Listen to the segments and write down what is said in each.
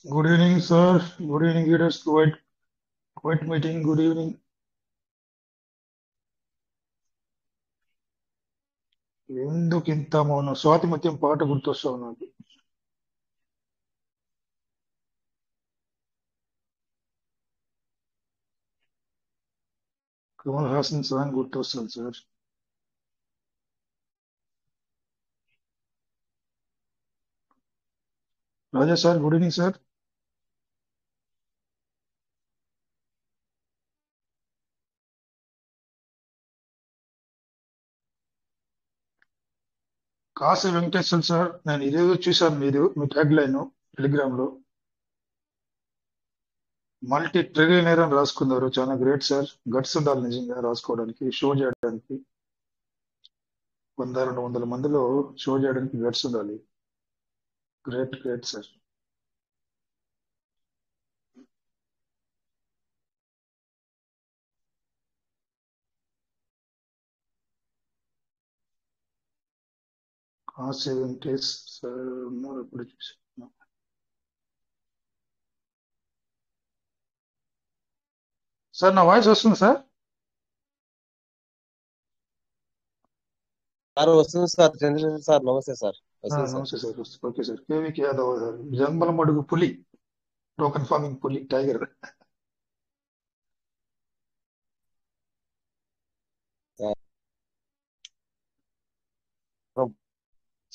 Good evening, sir. Good evening, leaders. Quite meeting. Good evening. ఎందుకు ఇంత మౌనం? స్వాతి ముత్యం పాట గుర్తొస్తావు నాకు. కమల్ హాసన్ సాంగ్ గుర్తొస్తుంది sir. Raja sir, good evening sir. Kashi Venkateswar sir, నేను ఇదేదో చూశాను మీ ట్యాగ్ లైన్ టెలిగ్రామ్ లో మల్టీ ట్రిలియనర్ అని రాసుకున్నారు. చాలా గ్రేట్ సార్. గట్స్ ఉండాలి నిజంగా రాసుకోవడానికి, షో చేయడానికి. 100-200 మందిలో షో చేయడానికి గట్స్ ఉండాలి. Great great sir. Kashi Venkatesh sir ఉన్నారు, ఎప్పుడు చూసాను. సార్ నా వాయిస్ వస్తుంది సార్? సార్ వస్తుంది సార్. చంద్రశేఖర్ సార్ నమస్తే సార్. వస్తుంది సార్. నమస్తే sir. Okay sir. KVK Yadav sir, జన్మల మడుగు పులి, టోకన్ ఫార్మింగ్ పులి, tiger.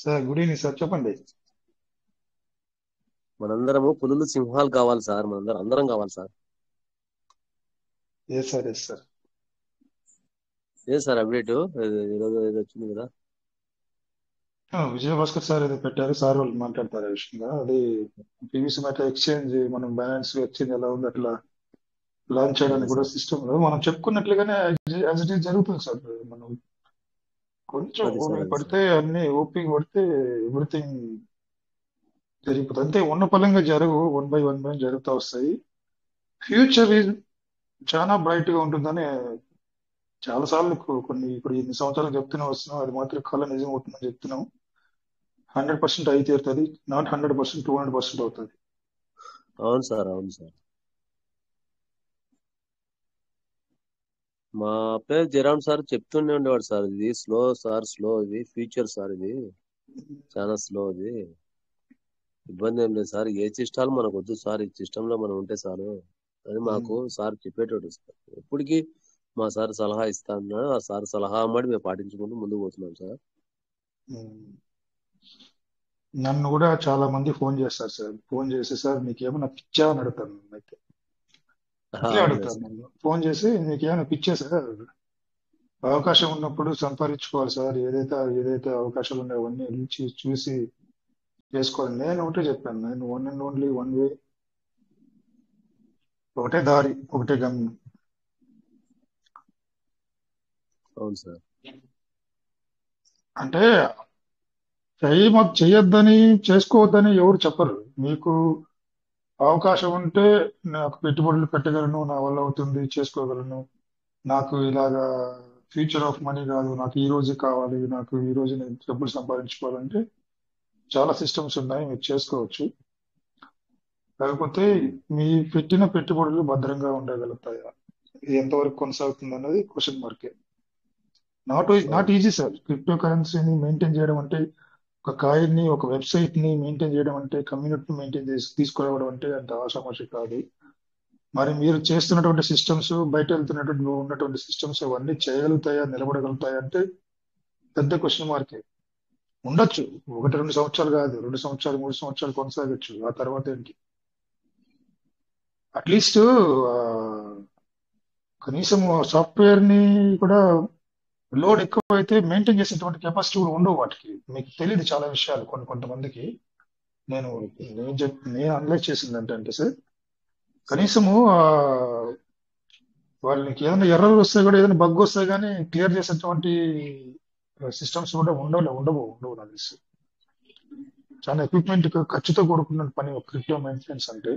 Sir good evening sir, చెప్పండి. మనందరము పులులు సింహాలు కావాలి సార్. అందరం కావాలి sir. Yes sir, yes sir. ఏ సార్ అప్డేట్ ఈరోజు ఏదో వచ్చింది కదా. విజయభాస్కర్ సార్ ఏదో పెట్టారు, సార్ వాళ్ళు మాట్లాడతారు ఆ విషయంగా. అది పీవీసీ మెటా ఎక్స్చేంజ్, మనం బ్యాలెన్స్ ఎక్స్చేంజ్ ఎలా ఉంది అట్లా లాంచ్ చేయడానికి కూడా సిస్టమ్ లో మనం చెప్పుకున్నట్లుగానే యాజ్ ఇట్ ఈస్ జరుగుతుంది సార్. మనం కొంచెం అది సార్, ఓపిక అది పడితే, అన్ని ఓపిక పడితే ఎవ్రీథింగ్ జరిగిపోతుంది. అంతే ఉన్న పలంగా జరగవు, 1 by 1 జరుగుతూ వస్తాయి. ఫ్యూచర్ చాలా బ్రైట్ గా ఉంటుందని చాలా సార్లు కొన్ని ఇప్పుడు ఇన్ని సంవత్సరాలు చెప్తూనే వస్తున్నాం. అది మాత్రం కళ నిజం అవుతుందని చెప్తున్నాం. 100% అయి తీరుతుంది. నాట్ 100%, 200% అవుతుంది. అవును సార్, అవును సార్. మా పేరు జరాన్ సార్ చెప్తూనే ఉండేవాడు సార్, ఇది స్లో సార్, స్లో, ఇది ఫ్యూచర్ సార్, ఇది చాలా స్లో, ఇది ఇబ్బంది ఏం లేదు సార్. ఏ సిస్టాలు మనకు వద్దు సార్, ఈ సిస్టమ్ లో మనం ఉంటే చాలు అని మాకు సార్ చెప్పేటోడు సార్. ఎప్పటికీ మా సార్ సలహా ఇస్తా అన్నాడు. ఆ సార్ సలహా అమ్మడి మేము పాటించుకుంటూ ముందుకు పోతున్నాం సార్. నన్ను కూడా చాలా మంది ఫోన్ చేస్తారు సార్. ఫోన్ చేసి సార్ నీకేమైనా పిచ్చా అని అడుగుతాను. అయితే ఇట్లే అడుగుతాను నన్ను ఫోన్ చేసి, నీకేమైనా పిచ్చా సార్? అవకాశం ఉన్నప్పుడు సంపాదించుకోవాలి సార్. ఏదైతే అవకాశాలు ఉన్నాయో అవన్నీ చూసి చేసుకోవాలి. నేను ఒకటే చెప్పాను, నేను one and only one way, ఒకటే దారి, ఒకటే గమ్యం. అవును సార్. అంటే చేయొద్దని, చేసుకోవద్దని ఎవరు చెప్పరు. మీకు అవకాశం ఉంటే నాకు పెట్టుబడులు పెట్టగలను, నా వల్ల అవుతుంది, చేసుకోగలను. నాకు ఇలాగా ఫ్యూచర్ ఆఫ్ మనీ కాదు, నాకు ఈ రోజే కావాలి, నాకు ఈ రోజు నేను డబ్బులు సంపాదించుకోవాలంటే చాలా సిస్టమ్స్ ఉన్నాయి, మీరు చేసుకోవచ్చు. కాకపోతే మీ పెట్టిన పెట్టుబడులు భద్రంగా ఉండగలుగుతాయా, ఇది ఎంతవరకు కొనసాగుతుంది అన్నది క్వశ్చన్ మార్కే. Not easy sir. క్రిప్టో కరెన్సీని మెయింటైన్ చేయడం అంటే, ఒక కాయిన్ ని, ఒక వెబ్సైట్ ని మెయింటైన్ చేయడం అంటే, కమ్యూనిటీని మెయింటైన్ చేసి తీసుకురావడం అంటే అంత ఆషామాషి కాదు. మరి మీరు చేస్తున్నటువంటి సిస్టమ్స్, బయట ఉన్నటువంటి సిస్టమ్స్ అవన్నీ చేయగలుగుతాయా, నిలబడగలుగుతాయా అంటే పెద్ద క్వశ్చన్ మార్కే. ఉండొచ్చు, 1-2 సంవత్సరాలు కాదు, 2 సంవత్సరాలు, 3 సంవత్సరాలు కొనసాగొచ్చు. ఆ తర్వాత ఏంటి? అట్లీస్ట్ కనీసం సాఫ్ట్వేర్ ని కూడా లోడ్ ఎక్కువైతే మెయింటైన్ చేసేటువంటి కెపాసిటీ కూడా ఉండవు వాటికి. మీకు తెలియదు చాలా విషయాలు కొంతమందికి. నేను నేను అనలైజ్ చేసింది అంటే సార్, కనీసము వాళ్ళకి ఏదైనా ఎర్రర్ వస్తే కూడా, ఏదైనా బగ్ వస్తే కానీ క్లియర్ చేసేటువంటి సిస్టమ్స్ కూడా ఉండవు నాకు తెలిసి. చాలా ఎక్విప్మెంట్ ఖర్చుతో కూడుకున్న పని ఒక క్రిప్టో మెయింటెనెన్స్ అంటే.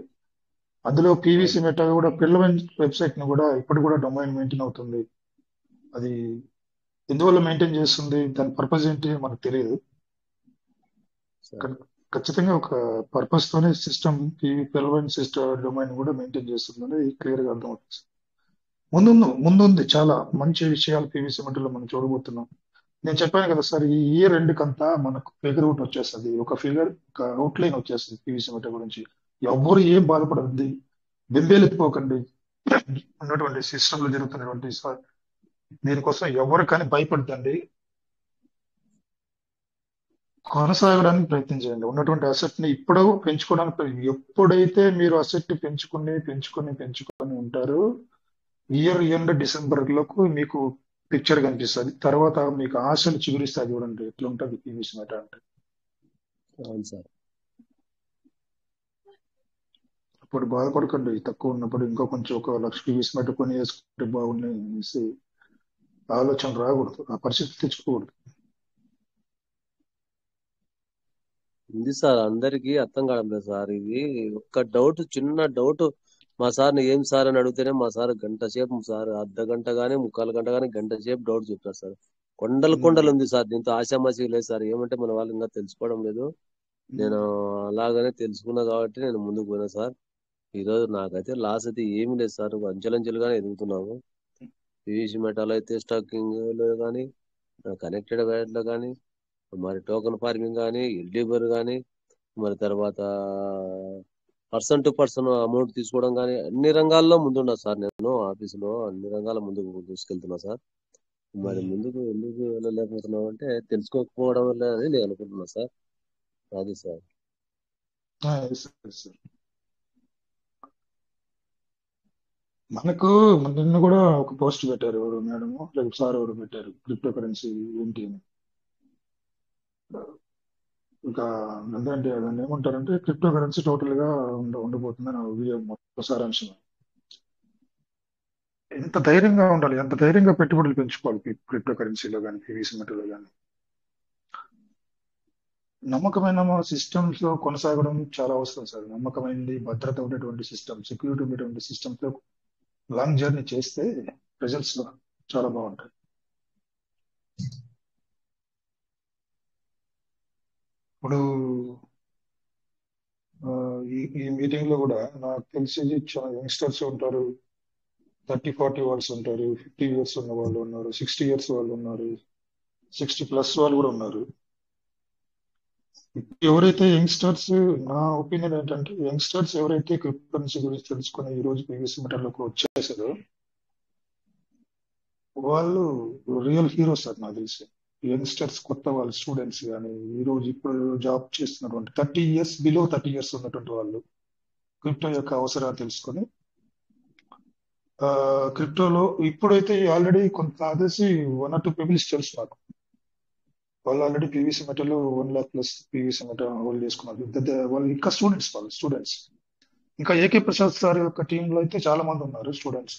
అందులో పీవీసీ మెటా కూడా పిల్లమెంట్ వెబ్సైట్ ని కూడా ఇప్పుడు కూడా డొమైన్ మెయింటైన్ అవుతుంది. అది ఎందువల్ల మెయింటైన్ చేస్తుంది, దాని పర్పస్ ఏంటి మనకు తెలియదు. ఖచ్చితంగా ఒక పర్పస్ తోనే సిస్టమ్ పిలవని సిస్టమ్ డొమైన్ కూడా మెయింటైన్ చేస్తుందని క్లియర్ గా అర్థమవుతుంది. ముందుంది చాలా మంచి విషయాలు పీవీసీ మెటల్ లో మనం చూడబోతున్నాం. నేను చెప్పాను కదా సార్, ఈ ఇయర్ ఎండ్ కంతా మనకు ఫిగర్ అవుట్ వచ్చేస్తుంది, ఒక అవుట్లైన్ వచ్చేస్తుంది పీవీసీ మెటల్ గురించి. ఎవ్వరు ఏం బాధపడద్ది, బెంబేలెత్తిపోకండి. ఉన్నటువంటి సిస్టమ్ లో జరుగుతున్నటువంటి దీనికోసం ఎవరు కానీ భయపడదండి. కొనసాగడానికి ప్రయత్నం చేయండి. ఉన్నటువంటి అసెట్ ని ఇప్పుడు పెంచుకోవడానికి ఎప్పుడైతే మీరు అసెట్ పెంచుకొని ఉంటారో, ఇయర్ ఎండ్ డిసెంబర్ లోపు మీకు పిక్చర్ కనిపిస్తుంది. తర్వాత మీకు ఆశలు చిగురిస్తాయి. చూడండి ఎట్లా ఉంటుంది పీవీసీ మెట అంటే. అవును సార్. అప్పుడు బాధపడకండి, తక్కువ ఉన్నప్పుడు ఇంకా కొంచెం ఒక 1,00,000 పీవీసీ మెట కొని వేసుకుంటే బాగున్నాయి అనేసి ఆలోచన రాకూడదు, ఆ పరిస్థితి తెచ్చుకోకూడదు. ఉంది సార్, అందరికీ అర్థం కావడం లేదు సార్. ఇది ఒక్క డౌట్, చిన్న డౌట్ మా సార్ని ఏం సార్ అని అడిగితేనే మా సార్ గంట సేపు, సార్ అర్ధ గంట గానీ 3/4 గంట గానీ గంట సేపు డౌట్ చెప్తారు సార్. కొండలు ఉంది సార్, దీంతో ఆశామాషి లేదు సార్. ఏమంటే మన వాళ్ళు ఇంకా తెలుసుకోవడం లేదు. నేను అలాగనే తెలుసుకున్నా కాబట్టి నేను ముందుకు పోయినా సార్. ఈ రోజు నాకైతే లాస్ అయితే ఏమీ లేదు సార్. అంచెలంచెలుగానే ఎదుగుతున్నాము. పీవీసీ మెటాల్ అయితే స్టాకింగ్ లో కానీ, కనెక్టెడ్ వైర్ లో కానీ, మరి టోకెన్ ఫార్మింగ్ కానీ, ఎల్డీబర్ కానీ, మరి తర్వాత పర్సన్ టు పర్సన్ అమౌంట్ తీసుకోవడం కానీ, అన్ని రంగాల్లో ముందున్నా సార్. నేను ఆఫీసులో అన్ని రంగాల ముందుకు తీసుకెళ్తున్నా సార్. మరి ముందుకు ఎందుకు వెళ్ళలేకపోతున్నాం అంటే తెలుసుకోకపోవడం వల్ల అని నేను అనుకుంటున్నా సార్. అది సార్. Yes, yes. మనకు నిన్న కూడా ఒక పోస్ట్ పెట్టారు ఎవరు మేడం, రేపు సార్ ఎవరు పెట్టారు, క్రిప్టో కరెన్సీ ఏంటి అని. ఇంకా ఎందుకంటే దాన్ని ఏమంటారంటే క్రిప్టో కరెన్సీ టోటల్ గా ఉండబోతుందని ఆ వీడియో మొత్తం సారాంశం. ఎంత ధైర్యంగా ఉండాలి, ఎంత ధైర్యంగా పెట్టుబడులు పెంచుకోవాలి క్రిప్టో కరెన్సీలో కానీ పీవీసీ మెటల్లో కానీ. నమ్మకమైన సిస్టమ్స్ లో కొనసాగడం చాలా అవసరం సార్. నమ్మకమైనది, భద్రత ఉండేటువంటి సిస్టమ్, సెక్యూరిటీ ఉండేటువంటి సిస్టమ్స్ లో లాంగ్ జర్నీ చేస్తే రిజల్ట్స్ చాలా బాగుంటాయి. ఇప్పుడు ఈ మీటింగ్ లో కూడా నాకు తెలిసి చాలా యంగ్స్టర్స్ ఉంటారు, 30-40 వాళ్ళస్ ఉంటారు, 50 ఇయర్స్ ఉన్న వాళ్ళు ఉన్నారు, 60 ఇయర్స్ వాళ్ళు ఉన్నారు, 60+ వాళ్ళు కూడా ఉన్నారు. ఎవరైతే యంగ్స్టర్స్, నా ఒపీనియన్ ఏంటంటే యంగ్స్టర్స్ ఎవరైతే క్రిప్టో కరెన్సీ గురించి తెలుసుకుని ఈ రోజు పీవీసీ మెటల్లోకి వచ్చేసారో వాళ్ళు రియల్ హీరోస్ సార్ నాకు తెలిసి. యంగ్స్టర్స్, కొత్త వాళ్ళు, స్టూడెంట్స్ కానీ, ఈ రోజు ఇప్పుడు జాబ్ చేస్తున్నటువంటి 30 ఇయర్స్ ఉన్నటువంటి వాళ్ళు క్రిప్టో యొక్క అవసరాలు తెలుసుకొని క్రిప్టోలో ఇప్పుడైతే ఆల్రెడీ కొంత నాకు తెలిసి 1 or 2 పీపుల్స్ తెలుసు నాకు. వాళ్ళు already PVC metal 1,00,000+ PVC metal hold చేసుకున్నారు. వాళ్ళు ఇంకా స్టూడెంట్స్. ఇంకా ఏకే ప్రసాద్ సార్ యొక్క టీంలో అయితే చాలా మంది ఉన్నారు స్టూడెంట్స్.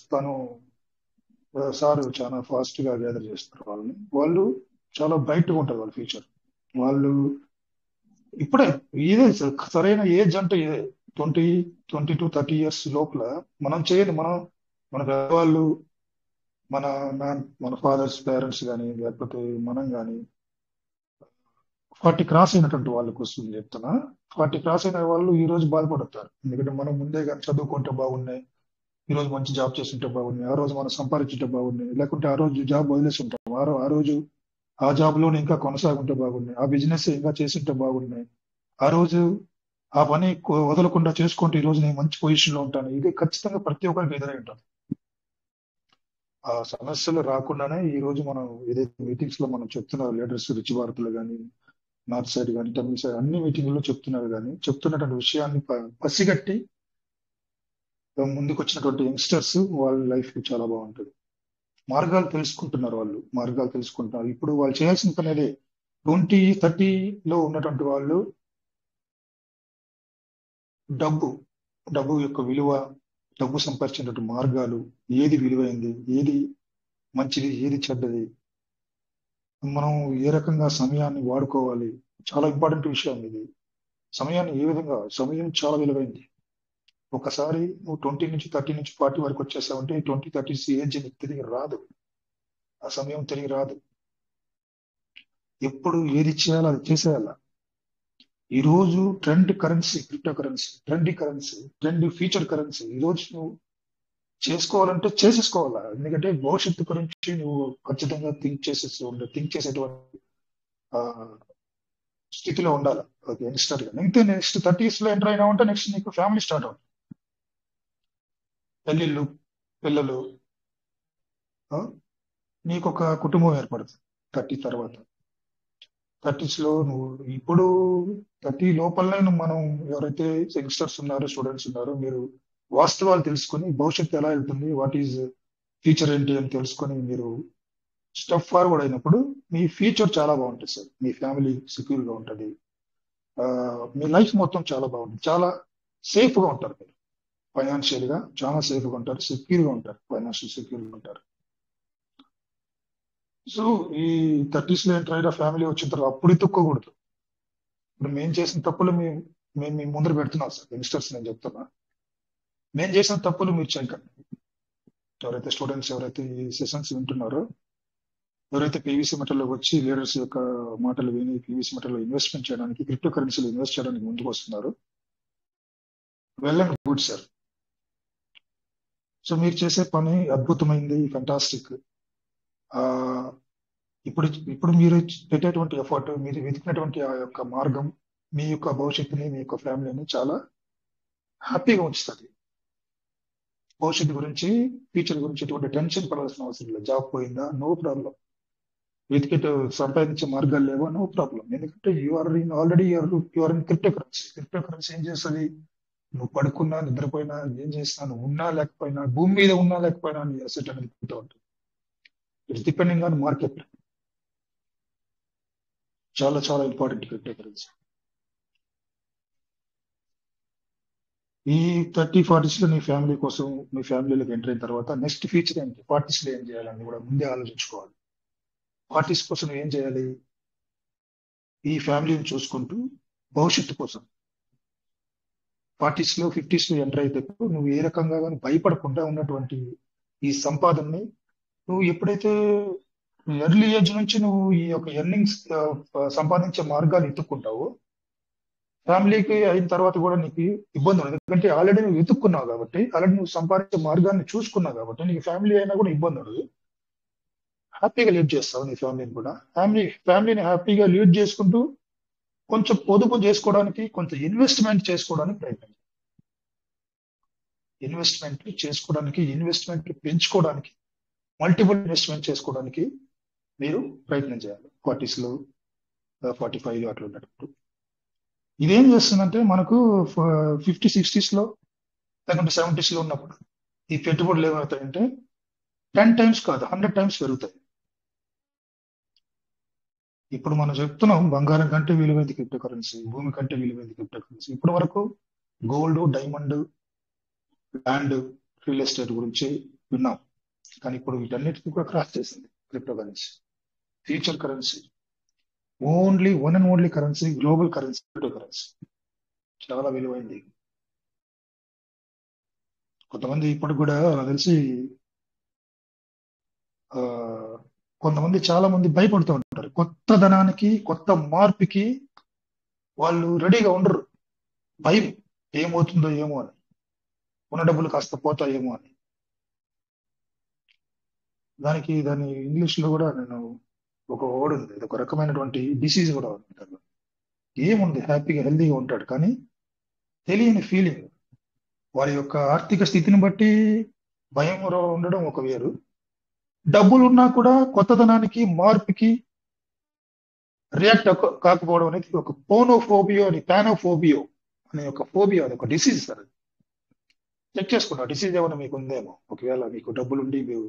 సార్ చాలా ఫాస్ట్ గా గ్యాదర్ చేస్తారు వాళ్ళని. వాళ్ళు చాలా బ్రైట్ గా ఉంటుంది వాళ్ళ ఫ్యూచర్. వాళ్ళు ఇప్పుడే ఇదే సరైన ఏజ్ అంటే ఇదే 20-30 ఇయర్స్ లోపల మనం చేయని మన పెద్దవాళ్ళు, మన ఫాదర్స్ పేరెంట్స్ కానీ, లేకపోతే మనం కానీ 40 క్రాస్ అయినటువంటి వాళ్ళకి వస్తుంది చెప్తున్నా. 40 క్రాస్ అయిన వాళ్ళు ఈ రోజు బాధపడతారు. ఎందుకంటే మనం ముందే కానీ చదువుకుంటే బాగున్నాయి, ఈ రోజు మంచి జాబ్ చేస్తుంటే బాగున్నాయి, ఆ రోజు మనం సంపాదించుంటే బాగున్నాయి, లేకుంటే ఆ రోజు జాబ్ వదిలేసి ఉంటాం, ఆ రోజు ఆ జాబ్ లోనే ఇంకా కొనసాగుంటే బాగున్నాయి, ఆ బిజినెస్ ఇంకా చేస్తుంటే బాగున్నాయి, ఆ రోజు ఆ పని వదలకుండా చేసుకుంటే ఈ రోజు నేను మంచి పొజిషన్ లో ఉంటాను. ఇది ఖచ్చితంగా ప్రతి ఒక్కరికి ఎదురై ఉంటుంది. ఆ సమస్యలు రాకుండానే ఈ రోజు మనం ఏదైతే మీటింగ్స్ లో మనం చెప్తున్నారు లీడర్స్, రిచ్ భారత్లో కానీ, నార్త్ సైడ్ కానీ, తమిళ సైడ్ అన్ని మీటింగ్లో చెప్తున్నారు. కానీ చెప్తున్నటువంటి విషయాన్ని పసిగట్టి ముందుకు వచ్చినటువంటి యంగ్స్టర్స్ వాళ్ళ లైఫ్ చాలా బాగుంటుంది. మార్గాలు తెలుసుకుంటున్నారు. ఇప్పుడు వాళ్ళు చేయాల్సిన పని అదే. 20-30లో ఉన్నటువంటి వాళ్ళు డబ్బు యొక్క విలువ, డబ్బు సంపాదించినటువంటి మార్గాలు, ఏది విలువైంది, ఏది మంచిది, ఏది చెడ్డది, మనం ఏ రకంగా సమయాన్ని వాడుకోవాలి, చాలా ఇంపార్టెంట్ విషయం ఇది. సమయం చాలా విలువైంది. ఒకసారి నువ్వు 20-30-40 వరకు వచ్చేసావంటే 20-30 ఏజ్ నీకు తిరిగి రాదు. ఆ సమయం తిరిగి రాదు. ఎప్పుడు ఏది చేయాలో అది చేసేయాల. ఈ రోజు trend currency crypto currency, trend future currency. ఈ రోజు నువ్వు చేసుకోవాలంటే చేసేసుకోవాలా, ఎందుకంటే భవిష్యత్తు గురించి నువ్వు ఖచ్చితంగా థింక్ చేసేటువంటి ఆ, స్థితిలో ఉండాలి. ఓకే, యంగ్స్టర్ గా అయితే నెక్స్ట్ 30s లో ఎంటర్ అయినా ఉంటే నెక్స్ట్ నీకు ఫ్యామిలీ స్టార్ట్ అవుతుంది. పెళ్ళిళ్ళు, పిల్లలు, ఆ, నీకు ఒక కుటుంబం ఏర్పడుతుంది 30 తర్వాత. 30s లో నువ్వు ఇప్పుడు 30 లోపలనే మనం ఎవరైతే యంగ్స్టర్స్ ఉన్నారో, స్టూడెంట్స్ ఉన్నారో, మీరు వాస్తవాలు తెలుసుకొని భవిష్యత్తు ఎలా వెళ్తుంది, వాట్ ఈజ్ ఫ్యూచర్ ఏంటి అని తెలుసుకొని మీరు స్టెప్ ఫార్వర్డ్ అయినప్పుడు మీ ఫ్యూచర్ చాలా బాగుంటుంది సార్. మీ ఫ్యామిలీ సెక్యూర్ గా ఉంటుంది. ఆ, మీ లైఫ్ మొత్తం చాలా బాగుంటుంది. చాలా సేఫ్ గా ఉంటారు మీరు. ఫైనాన్షియల్ గా చాలా సేఫ్ గా ఉంటారు, సెక్యూర్ గా ఉంటారు, ఫైనాన్షియల్ సెక్యూర్ గా ఉంటారు. సో ఈ 30s లో ఎంటర్ అయిన ఫ్యామిలీ వచ్చిన తర్వాత అప్పుడు ఎత్తుక్కోకూడదు. ఇప్పుడు మేము చేసిన తప్పులు మేము మీ ముందర పెడుతున్నాం సార్. యంగ్స్టర్స్ నేను చెప్తున్నా, మేము చేసిన తప్పులు మీరు చేయకండి. ఎవరైతే స్టూడెంట్స్, ఎవరైతే ఈ సెషన్స్ వింటున్నారో, ఎవరైతే పీవీసీ మెటల్లోకి వచ్చి లీడర్స్ యొక్క మాటలు విని పీవీసీ మెటల్లో ఇన్వెస్ట్మెంట్ చేయడానికి, క్రిప్టో కరెన్సీలో ఇన్వెస్ట్ చేయడానికి ముందుకు వస్తున్నారు, well and good sir. So మీరు చేసే పని అద్భుతమైంది, ఫెంటాస్టిక్. ఆ ఇప్పుడు ఇప్పుడు మీరు పెట్టేటువంటి ఎఫర్ట్, మీరు వెతికినటువంటి ఆ యొక్క మార్గం మీ యొక్క భవిష్యత్తుని, మీ యొక్క ఫ్యామిలీని చాలా హ్యాపీగా ఉంచుతుంది. భవిష్యత్తు గురించి, ఫ్యూచర్ గురించి ఎటువంటి టెన్షన్ పడాల్సిన అవసరం లేదు. జాబ్ పోయిందా, నో ప్రాబ్లం. వెతికే సంపాదించే మార్గాలు లేవా, నో ప్రాబ్లం. ఎందుకంటే already you're in crypto currency. Crypto currency ఏం చేస్తుంది, నువ్వు పడుకున్నా, నిద్రపోయినా, ఏం చేసినా, నువ్వు ఉన్నా లేకపోయినా, భూమి మీద ఉన్నా లేకపోయినా నీ అసెట్ అనేది పోతూ ఉంటుంది. It's depending on market. చాలా చాలా ఇంపార్టెంట్ క్రిప్టో కరెన్సీ. ఈ 30-40s లో నీ ఫ్యామిలీ కోసం, మీ ఫ్యామిలీలోకి ఎంటర్ అయిన తర్వాత నెక్స్ట్ ఫ్యూచర్ ఏంటి, 40s లో ఏం చేయాలని కూడా ముందే ఆలోచించుకోవాలి. 40s కోసం నువ్వు ఏం చేయాలి, ఈ ఫ్యామిలీని చూసుకుంటూ భవిష్యత్తు కోసం 40s లో 50s లో ఎంటర్ అయితే నువ్వు ఏ రకంగా కానీ భయపడకుండా ఉన్నటువంటి ఈ సంపాదనని నువ్వు ఎప్పుడైతే ఎర్లీ ఏజ్ నుంచి నువ్వు ఈ యొక్క ఎర్నింగ్స్ సంపాదించే మార్గాలు ఎత్తుక్కుంటావో, ఫ్యామిలీకి అయిన తర్వాత కూడా నీకు ఇబ్బంది ఉండదు. ఎందుకంటే ఆల్రెడీ నువ్వు వెతుక్కున్నావు కాబట్టి, ఆల్రెడీ నువ్వు సంపాదించే మార్గాన్ని చూసుకున్నావు కాబట్టి నీకు ఫ్యామిలీ అయినా కూడా ఇబ్బంది ఉండదు. హ్యాపీగా లీడ్ చేస్తావు నీ ఫ్యామిలీని కూడా. ఫ్యామిలీని హ్యాపీగా లీడ్ చేసుకుంటూ కొంచెం పొదుపు చేసుకోవడానికి, కొంచెం ఇన్వెస్ట్మెంట్ చేసుకోవడానికి ప్రయత్నం, ఇన్వెస్ట్మెంట్ పెంచుకోవడానికి, మల్టిపుల్ ఇన్వెస్ట్మెంట్ చేసుకోవడానికి మీరు ప్రయత్నం చేయాలి. 40s లో 45 లో అట్లా ఉన్నప్పుడు ఇదేం చేస్తుందంటే మనకు 50-60s లో లేకుంటే 70s లో ఉన్నప్పుడు ఈ పెట్టుబడులు ఏమవుతాయంటే 10 times కాదు 100 times పెరుగుతాయి. ఇప్పుడు మనం చెప్తున్నాం బంగారం కంటే విలువైంది క్రిప్టో కరెన్సీ, భూమి కంటే విలువైంది క్రిప్టో కరెన్సీ. ఇప్పటి వరకు gold, diamond, land, real estate గురించి విన్నాం. కానీ ఇప్పుడు వీటన్నిటిని కూడా క్రాస్ చేసింది crypto currency. Future currency, one and only currency, global currency crypto currency. చాలా విలువైంది. కొంతమంది ఇప్పుడు కూడా నాకు తెలిసి ఆ, కొంతమంది చాలా మంది భయపడుతూ ఉంటారు. కొత్త ధనానికి, కొత్త మార్పుకి వాళ్ళు రెడీగా ఉండరు. భయం, ఏమవుతుందో ఏమో అని, ఉన్న డబ్బులు కాస్త పోతాయేమో అని. దాని ఇంగ్లీష్ లో కూడా నేను ఒక వర్డ్ ఉంది, ఇది ఒక రకమైనటువంటి డిసీజ్ కూడా ఉంటుంది. ఏముంది, హ్యాపీగా హెల్దీగా ఉంటాడు కానీ తెలియని ఫీలింగ్. వారి యొక్క ఆర్థిక స్థితిని బట్టి భయం ఉండడం ఒక వేరు, డబ్బులు ఉన్నా కూడా కొత్తదనానికి, మార్పుకి రియాక్ట్ కాకపోవడం అనేది ఒక పోనోఫోబియో అని, పానోఫోబియో అనే ఒక ఫోబియా, అది ఒక డిసీజ్ సార్. చెక్ చేసుకున్నా డిసీజ్ ఏమైనా మీకు ఉందేమో. ఒకవేళ మీకు డబ్బులుండి మీరు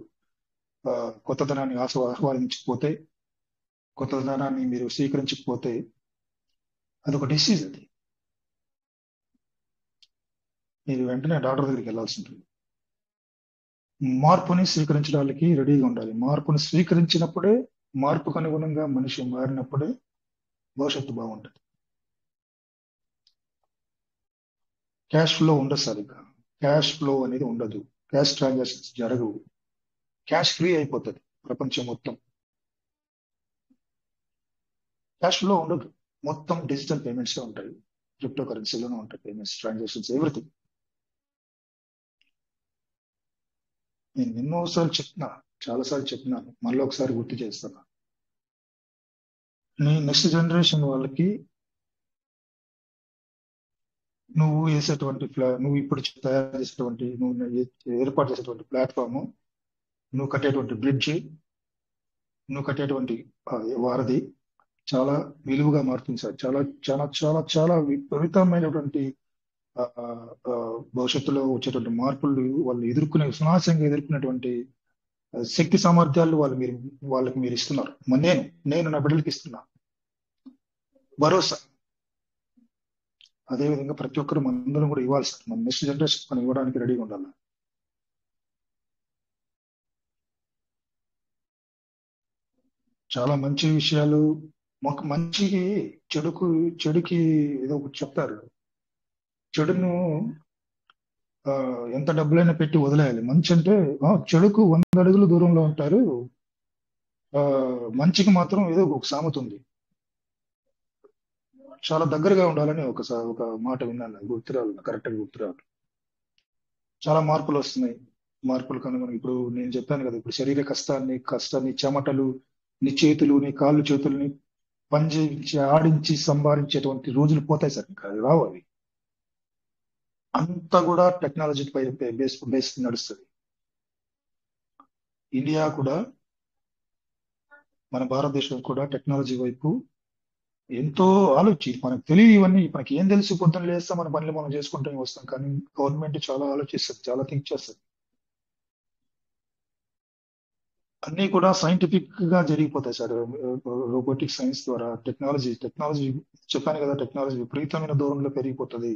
కొత్తదనాన్ని ఆహ్వానించకపోతే, కొత్తదనాన్ని మీరు స్వీకరించకపోతే అదొక డిసీజ్. అది మీరు వెంటనే డాక్టర్ దగ్గరికి వెళ్ళాల్సి ఉంటుంది. మార్పుని స్వీకరించడానికి రెడీగా ఉండాలి. మార్పుని స్వీకరించినప్పుడే, మార్పుకు అనుగుణంగా మనిషి మారినప్పుడే భవిష్యత్తు బాగుంటుంది. క్యాష్ ఫ్లో ఉండదు సరిగ్గా, క్యాష్ ఫ్లో అనేది ఉండదు, క్యాష్ ట్రాన్సాక్షన్స్ జరగవు, క్యాష్ ఫ్రీ అయిపోతుంది ప్రపంచం మొత్తం. క్యాష్ ఫ్లో ఉండదు. మొత్తం డిజిటల్ పేమెంట్స్ ఉంటాయి, క్రిప్టో కరెన్సీలోనే ఉంటాయి పేమెంట్స్, ట్రాన్సాక్షన్స్, ఎవ్రీథింగ్. నేను ఎన్నోసార్లు చెప్తున్నా, చాలాసార్లు చెప్తున్నాను, మళ్ళీ ఒకసారి గుర్తు చేస్తున్నా. నీ నెక్స్ట్ జనరేషన్ వాళ్ళకి నువ్వు వేసేటువంటి నువ్వు ఇప్పుడు తయారు చేసేటువంటి, నువ్వు ఏర్పాటు చేసేటువంటి ప్లాట్ఫామ్, నువ్వు కట్టేటువంటి బ్రిడ్జ్, నువ్వు కట్టేటువంటి వారధి చాలా విలువగా మారుతుంది సార్. చాలా చాలా చాలా చాలా విపరీతమైనటువంటి భవిష్యత్తులో వచ్చేటువంటి మార్పులు వాళ్ళు ఎదుర్కొనే, సునాశంగా ఎదుర్కొనేటువంటి శక్తి సామర్థ్యాలు వాళ్ళకి మీరు ఇస్తున్నారు. నేను నా బిడ్డలకి ఇస్తున్నా భరోసా. అదేవిధంగా ప్రతి ఒక్కరు మనందరం కూడా ఇవ్వాలి సార్. మన నెక్స్ట్ జనరేషన్ మనం ఇవ్వడానికి రెడీగా ఉండాలి. చాలా మంచి విషయాలు, మాకు మంచికి చెడుకి ఏదో ఒకటి చెప్తారు. చెడును ఎంత డబ్బులైనా పెట్టి వదిలేయాలి. మంచి అంటే చెడుకు 100 అడుగులు దూరంలో ఉంటారు, మంచికి మాత్రం ఏదో ఒక సామెత ఉంది, చాలా దగ్గరగా ఉండాలని ఒక మాట విన్నాను, గుర్తురాలు, కరెక్ట్గా గుర్తురాలు. చాలా మార్పులు వస్తున్నాయి. మార్పులు కనుక మనకి ఇప్పుడు నేను చెప్పాను కదా, ఇప్పుడు శరీర కష్టాన్ని చెమటలు, నీ చేతులు, నీ కాళ్ళు చేతుల్ని పనిచేయించి ఆడించి సంపాదించేటువంటి రోజులు పోతాయి సార్, ఇంకా రావు అవి. అంతా కూడా టెక్నాలజీ పై బేస్ నడుస్తుంది. ఇండియా కూడా, మన భారతదేశం కూడా టెక్నాలజీ వైపు ఎంతో ఆలోచి, మనకు తెలియదు ఇవన్నీ, మనకి ఏం తెలిసి పొద్దున్న లేస్తాం, మన పనులు మనం చేసుకుంటూ వస్తాం. కానీ గవర్నమెంట్ చాలా ఆలోచిస్తుంది, చాలా థింక్ చేస్తుంది. అన్ని కూడా సైంటిఫిక్ గా జరిగిపోతాయి సార్. రోబోటిక్ సైన్స్ ద్వారా టెక్నాలజీ చెప్పాను కదా, టెక్నాలజీ విపరీతమైన దూరంలో పెరిగిపోతుంది.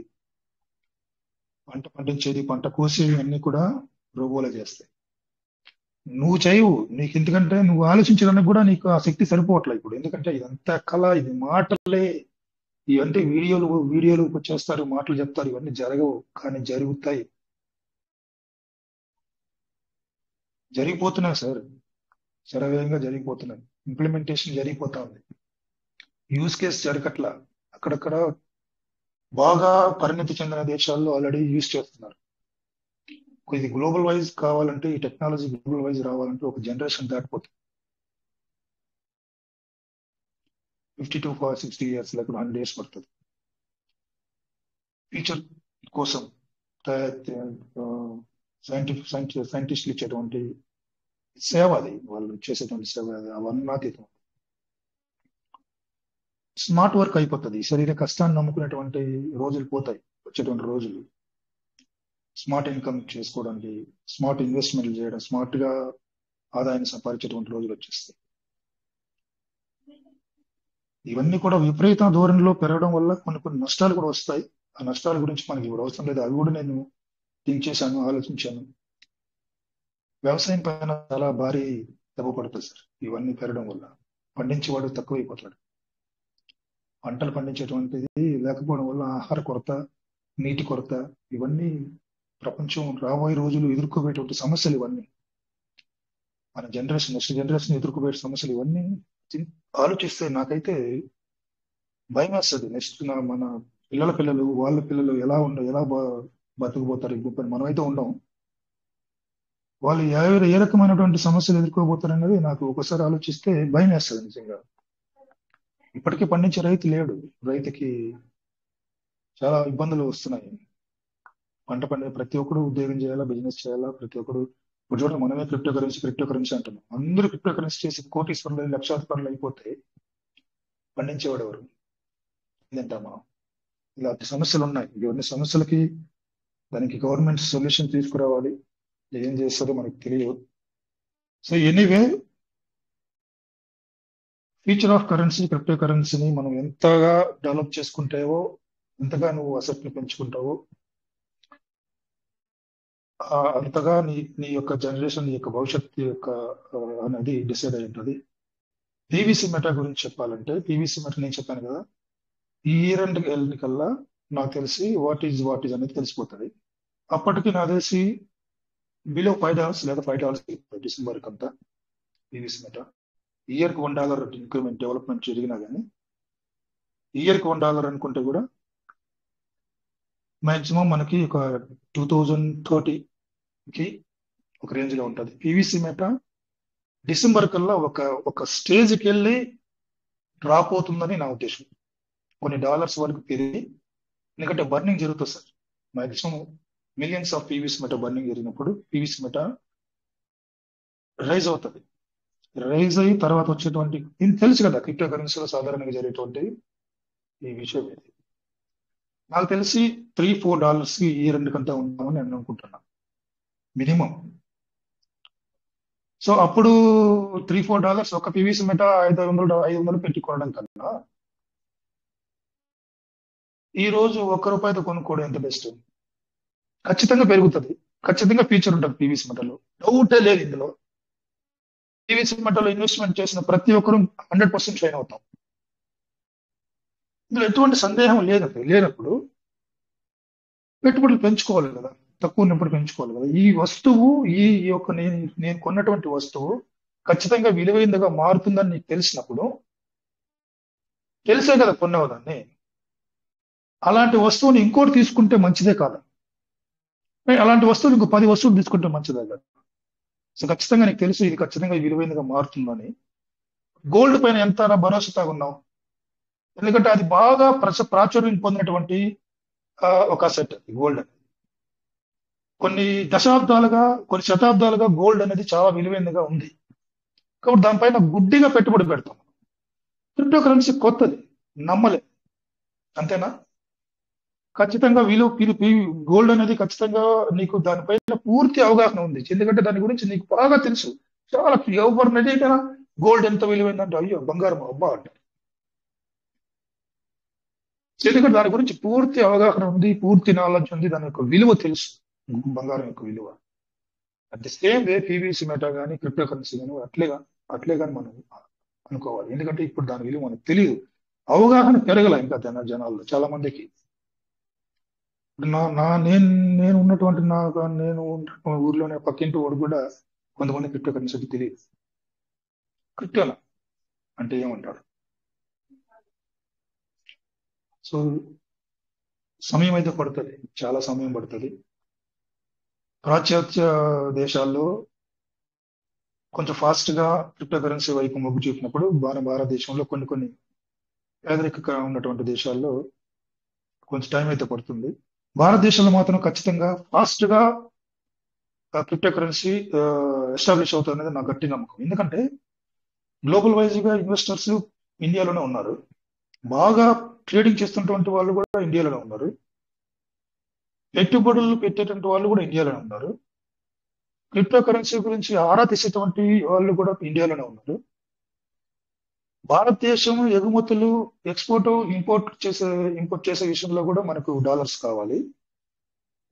పంట పండించేది, పంట కోసేది అన్ని కూడా రోబోలే చేస్తాయి. నువ్వు చేయవు, నీకు ఎందుకంటే నువ్వు ఆలోచించడానికి కూడా నీకు ఆ శక్తి సరిపోవట్లేదు ఇప్పుడు. ఎందుకంటే ఇదంతా కళ, ఇది మాటలే, ఇవంటే వీడియోలు చేస్తారు, మాటలు చెప్తారు, ఇవన్నీ జరగవు, కానీ జరుగుతాయి, జరిగిపోతున్నాయి సార్. శరవేగంగా జరిగిపోతున్నాయి. ఇంప్లిమెంటేషన్ జరిగిపోతా ఉంది. యూజ్ కేస్ జరగట్లా. అక్కడక్కడ బాగా పరిణతి చెందిన దేశాల్లో ఆల్రెడీ యూజ్ చేస్తున్నారు. ఇది గ్లోబల్ వైజ్ కావాలంటే, ఈ టెక్నాలజీ గ్లోబల్ వైజ్ రావాలంటే ఒక జనరేషన్ దాటిపోతుంది. 50 to 60 years, లేకపోతే 100 years పడుతుంది. ఫ్యూచర్ కోసం సైంటిస్టులు ఇచ్చేటువంటి సేవ, అది వాళ్ళు చేసేటువంటి సేవ, అవన్నాతీతం. స్మార్ట్ వర్క్ అయిపోతుంది. శరీర కష్టాన్ని నమ్ముకునేటువంటి రోజులు పోతాయి, వచ్చేటువంటి రోజులు. స్మార్ట్ ఇన్కమ్ చేసుకోవడానికి, స్మార్ట్ ఇన్వెస్ట్మెంట్లు చేయడం, స్మార్ట్ గా ఆదాయాన్ని సంపాదించేటువంటి రోజులు వచ్చేస్తాయి. ఇవన్నీ కూడా విపరీత ధోరణిలో పెరగడం వల్ల కొన్ని నష్టాలు కూడా వస్తాయి. ఆ నష్టాల గురించి మనకి ఇప్పుడు అవసరం లేదు, అవి కూడా నేను థింక్ చేశాను, ఆలోచించాను. వ్యవసాయం పైన చాలా భారీ దెబ్బ పడుతుంది సార్ ఇవన్నీ పెరగడం వల్ల. పండించేవాడు తక్కువైపోతాడు. పంటలు పండించేటువంటిది లేకపోవడం వల్ల ఆహార కొరత, నీటి కొరత, ఇవన్నీ ప్రపంచం రాబోయే రోజులు ఎదుర్కోబోయేటువంటి సమస్యలు ఇవన్నీ. మన నెక్స్ట్ జనరేషన్ ఎదుర్కోబోయే సమస్యలు ఇవన్నీ ఆలోచిస్తే నాకైతే భయం వేస్తుంది. నెక్స్ట్ మన పిల్లలు, వాళ్ళ పిల్లలు ఎలా బతుకుపోతారు. ఇప్పుడు మనమైతే ఉండం, వాళ్ళు ఏ రకమైనటువంటి సమస్యలు ఎదుర్కోబోతారు అనేది నాకు ఒకసారి ఆలోచిస్తే భయం వేస్తుంది నిజంగా. ఇప్పటికీ పండించే రైతు లేడు, రైతుకి చాలా ఇబ్బందులు వస్తున్నాయి. పంట పండే ప్రతి ఒక్కరు ఉద్యోగం చేయాలా, బిజినెస్ చేయాలా, ప్రతి ఒక్కరు. ఇప్పుడు చూడండి, మనమే క్రిప్టో కరెన్సీ అంటున్నాం. అందరూ క్రిప్టో కరెన్సీ చేసి కోటీశ్వరులు, లక్షాధికారులు అయిపోతే పండించేవాడు ఎవరు? ఇదంటా మనం. ఇలాంటి సమస్యలు ఉన్నాయి. ఇవన్నీ సమస్యలకి దానికి గవర్నమెంట్ సొల్యూషన్ తీసుకురావాలి. ఏం చేస్తారో మనకు తెలియదు. So anyway, future of currency, crypto కరెన్సీని మనం ఎంతగా డెవలప్ చేసుకుంటావో, ఎంతగా నువ్వు అసెట్ని పెంచుకుంటావో, అంతగా నీ యొక్క జనరేషన్, నీ యొక్క భవిష్యత్తు యొక్క అనేది డిసైడ్ అయి ఉంటుంది. పీవీసీ మెటా గురించి చెప్పాలంటే, పీవీసీ మెటా నేను చెప్పాను కదా, ఈ ఇయర్ ఎండ్ కల్లా నాకు తెలిసి వాట్ ఈజ్ అనేది తెలిసిపోతుంది. అప్పటికి నాకు తెలిసి బిలో $5 లేదా $5 డిసెంబర్ కంతా పీవీసీ మెటా. ఇయర్కి $1 ఇంక్రిమెంట్ డెవలప్మెంట్ జరిగినా కానీ ఇయర్కి $1 అనుకుంటే కూడా మాక్సిమం మనకి ఒక 2030కి ఒక రేంజ్ లో ఉంటుంది. పీవీసీ మెటా డిసెంబర్ కల్లా ఒక స్టేజ్కి వెళ్ళి డ్రాప్ అవుతుందని నా ఉద్దేశం. కొన్ని డాలర్స్ వరకు పెరిగి, ఎందుకంటే బర్నింగ్ జరుగుతుంది sir. Maximum millions of PVC meta burning జరిగినప్పుడు పీవీసీ మెటా రైజ్ అవుతుంది. రైజ్ అయ్యి తర్వాత వచ్చేటువంటి ఇది తెలుసు కదా, క్రిప్టో కరెన్సీలో సాధారణంగా జరిగేటువంటి ఈ విషయం ఇది. నాకు తెలిసి $3-4 ఈ రెండు కంటే ఉందామని నేను అనుకుంటున్నాను మినిమం. సో అప్పుడు $3-4 ఒక పీవీసీ మెటా 500 పెట్టి కొనడం కన్నా ఈ రోజు ₹1 కొనుక్కోవడం ఎంత బెస్ట్. ఖచ్చితంగా పెరుగుతుంది, ఖచ్చితంగా ఫ్యూచర్ ఉంటుంది పీవీసీ మెటలో, డౌటే లేదు ఇందులో. పీవీసీ మెటలో ఇన్వెస్ట్మెంట్ చేసిన ప్రతి ఒక్కరూ 100% షైన్ అవుతాం, ఇందులో ఎటువంటి సందేహం లేనప్పుడు పెట్టుబడులు పెంచుకోవాలి కదా, తక్కువ ఉన్నప్పుడు పెంచుకోవాలి కదా. ఈ వస్తువు ఈ యొక్క నేను కొన్నటువంటి వస్తువు ఖచ్చితంగా విలువైనదిగా మారుతుందని నీకు తెలిసినప్పుడు, తెలిసే కదా కొన్నావు దాన్ని, అలాంటి వస్తువుని ఇంకోటి తీసుకుంటే మంచిదే కాదా? అలాంటి వస్తువులు ఇంకో 10 వస్తువులు తీసుకుంటే మంచిదే కదా. సో ఖచ్చితంగా నీకు తెలుసు ఇది ఖచ్చితంగా విలువైనదిగా మారుతుందని, గోల్డ్ పైన ఎంత భరోసాగా ఉన్నావు, ఎందుకంటే అది బాగా ప్రాచుర్యం పొందినటువంటి ఒక అసెట్ గోల్డ్. కొన్ని శతాబ్దాలుగా గోల్డ్ అనేది చాలా విలువైనదిగా ఉంది, కాబట్టి దానిపైన గుడ్డిగా పెట్టుబడి పెడతాం. క్రిప్టో కరెన్సీ కొత్తది, నమ్మలే, అంతేనా? ఖచ్చితంగా గోల్డ్ అనేది ఖచ్చితంగా నీకు దానిపైన పూర్తి అవగాహన ఉంది, ఎందుకంటే దాని గురించి నీకు బాగా తెలుసు. చాలా ఎవరినది కదా గోల్డ్ ఎంత విలువైందంటే అయ్యో బంగారం అబ్బా అంటారు, ఎందుకంటే దాని గురించి పూర్తి అవగాహన ఉంది, పూర్తి నాలెడ్జ్ ఉంది, దాని యొక్క విలువ తెలుసు, బంగారం యొక్క విలువ. At the same way PVC meta కానీ క్రిప్టో కరెన్సీ కానీ అట్లే కానీ మనం అనుకోవాలి, ఎందుకంటే ఇప్పుడు దాని విలువ మనకు తెలియదు, అవగాహన పెరగల ఇంకా జనాల్లో చాలా మందికి. నేను ఉన్నటువంటి నేను ఊర్లోనే పక్కింటి వాడు కూడా కొంతమంది క్రిప్టో కరెన్సీ తెలియదు. క్రిప్టోనా అంటే ఏమంటారు? సో సమయం అయితే పడుతుంది, చాలా సమయం పడుతుంది. పాశ్చాత్య దేశాల్లో కొంచెం ఫాస్ట్ గా క్రిప్టో కరెన్సీ వైపు మొగ్గు చూపినప్పుడు భారతదేశంలో కొన్ని పేదరికంగా ఉన్నటువంటి దేశాల్లో కొంచెం టైం అయితే పడుతుంది. భారతదేశంలో మాత్రం ఖచ్చితంగా ఫాస్ట్ గా క్రిప్టో కరెన్సీ ఎస్టాబ్లిష్ అవుతుంది అనేది నా గట్టి నమ్మకం, ఎందుకంటే గ్లోబల్ వైజ్ గా ఇన్వెస్టర్స్ ఇండియాలోనే ఉన్నారు, బాగా ట్రేడింగ్ చేస్తున్నటువంటి వాళ్ళు కూడా ఇండియాలోనే ఉన్నారు, పెట్టుబడులు పెట్టేటువంటి వాళ్ళు కూడా ఇండియాలోనే ఉన్నారు, క్రిప్టో కరెన్సీ గురించి ఆరా తీసేటువంటి వాళ్ళు కూడా ఇండియాలోనే ఉన్నారు. భారతదేశం ఎగుమతులు ఇంపోర్ట్ చేసే విషయంలో కూడా మనకు డాలర్స్ కావాలి.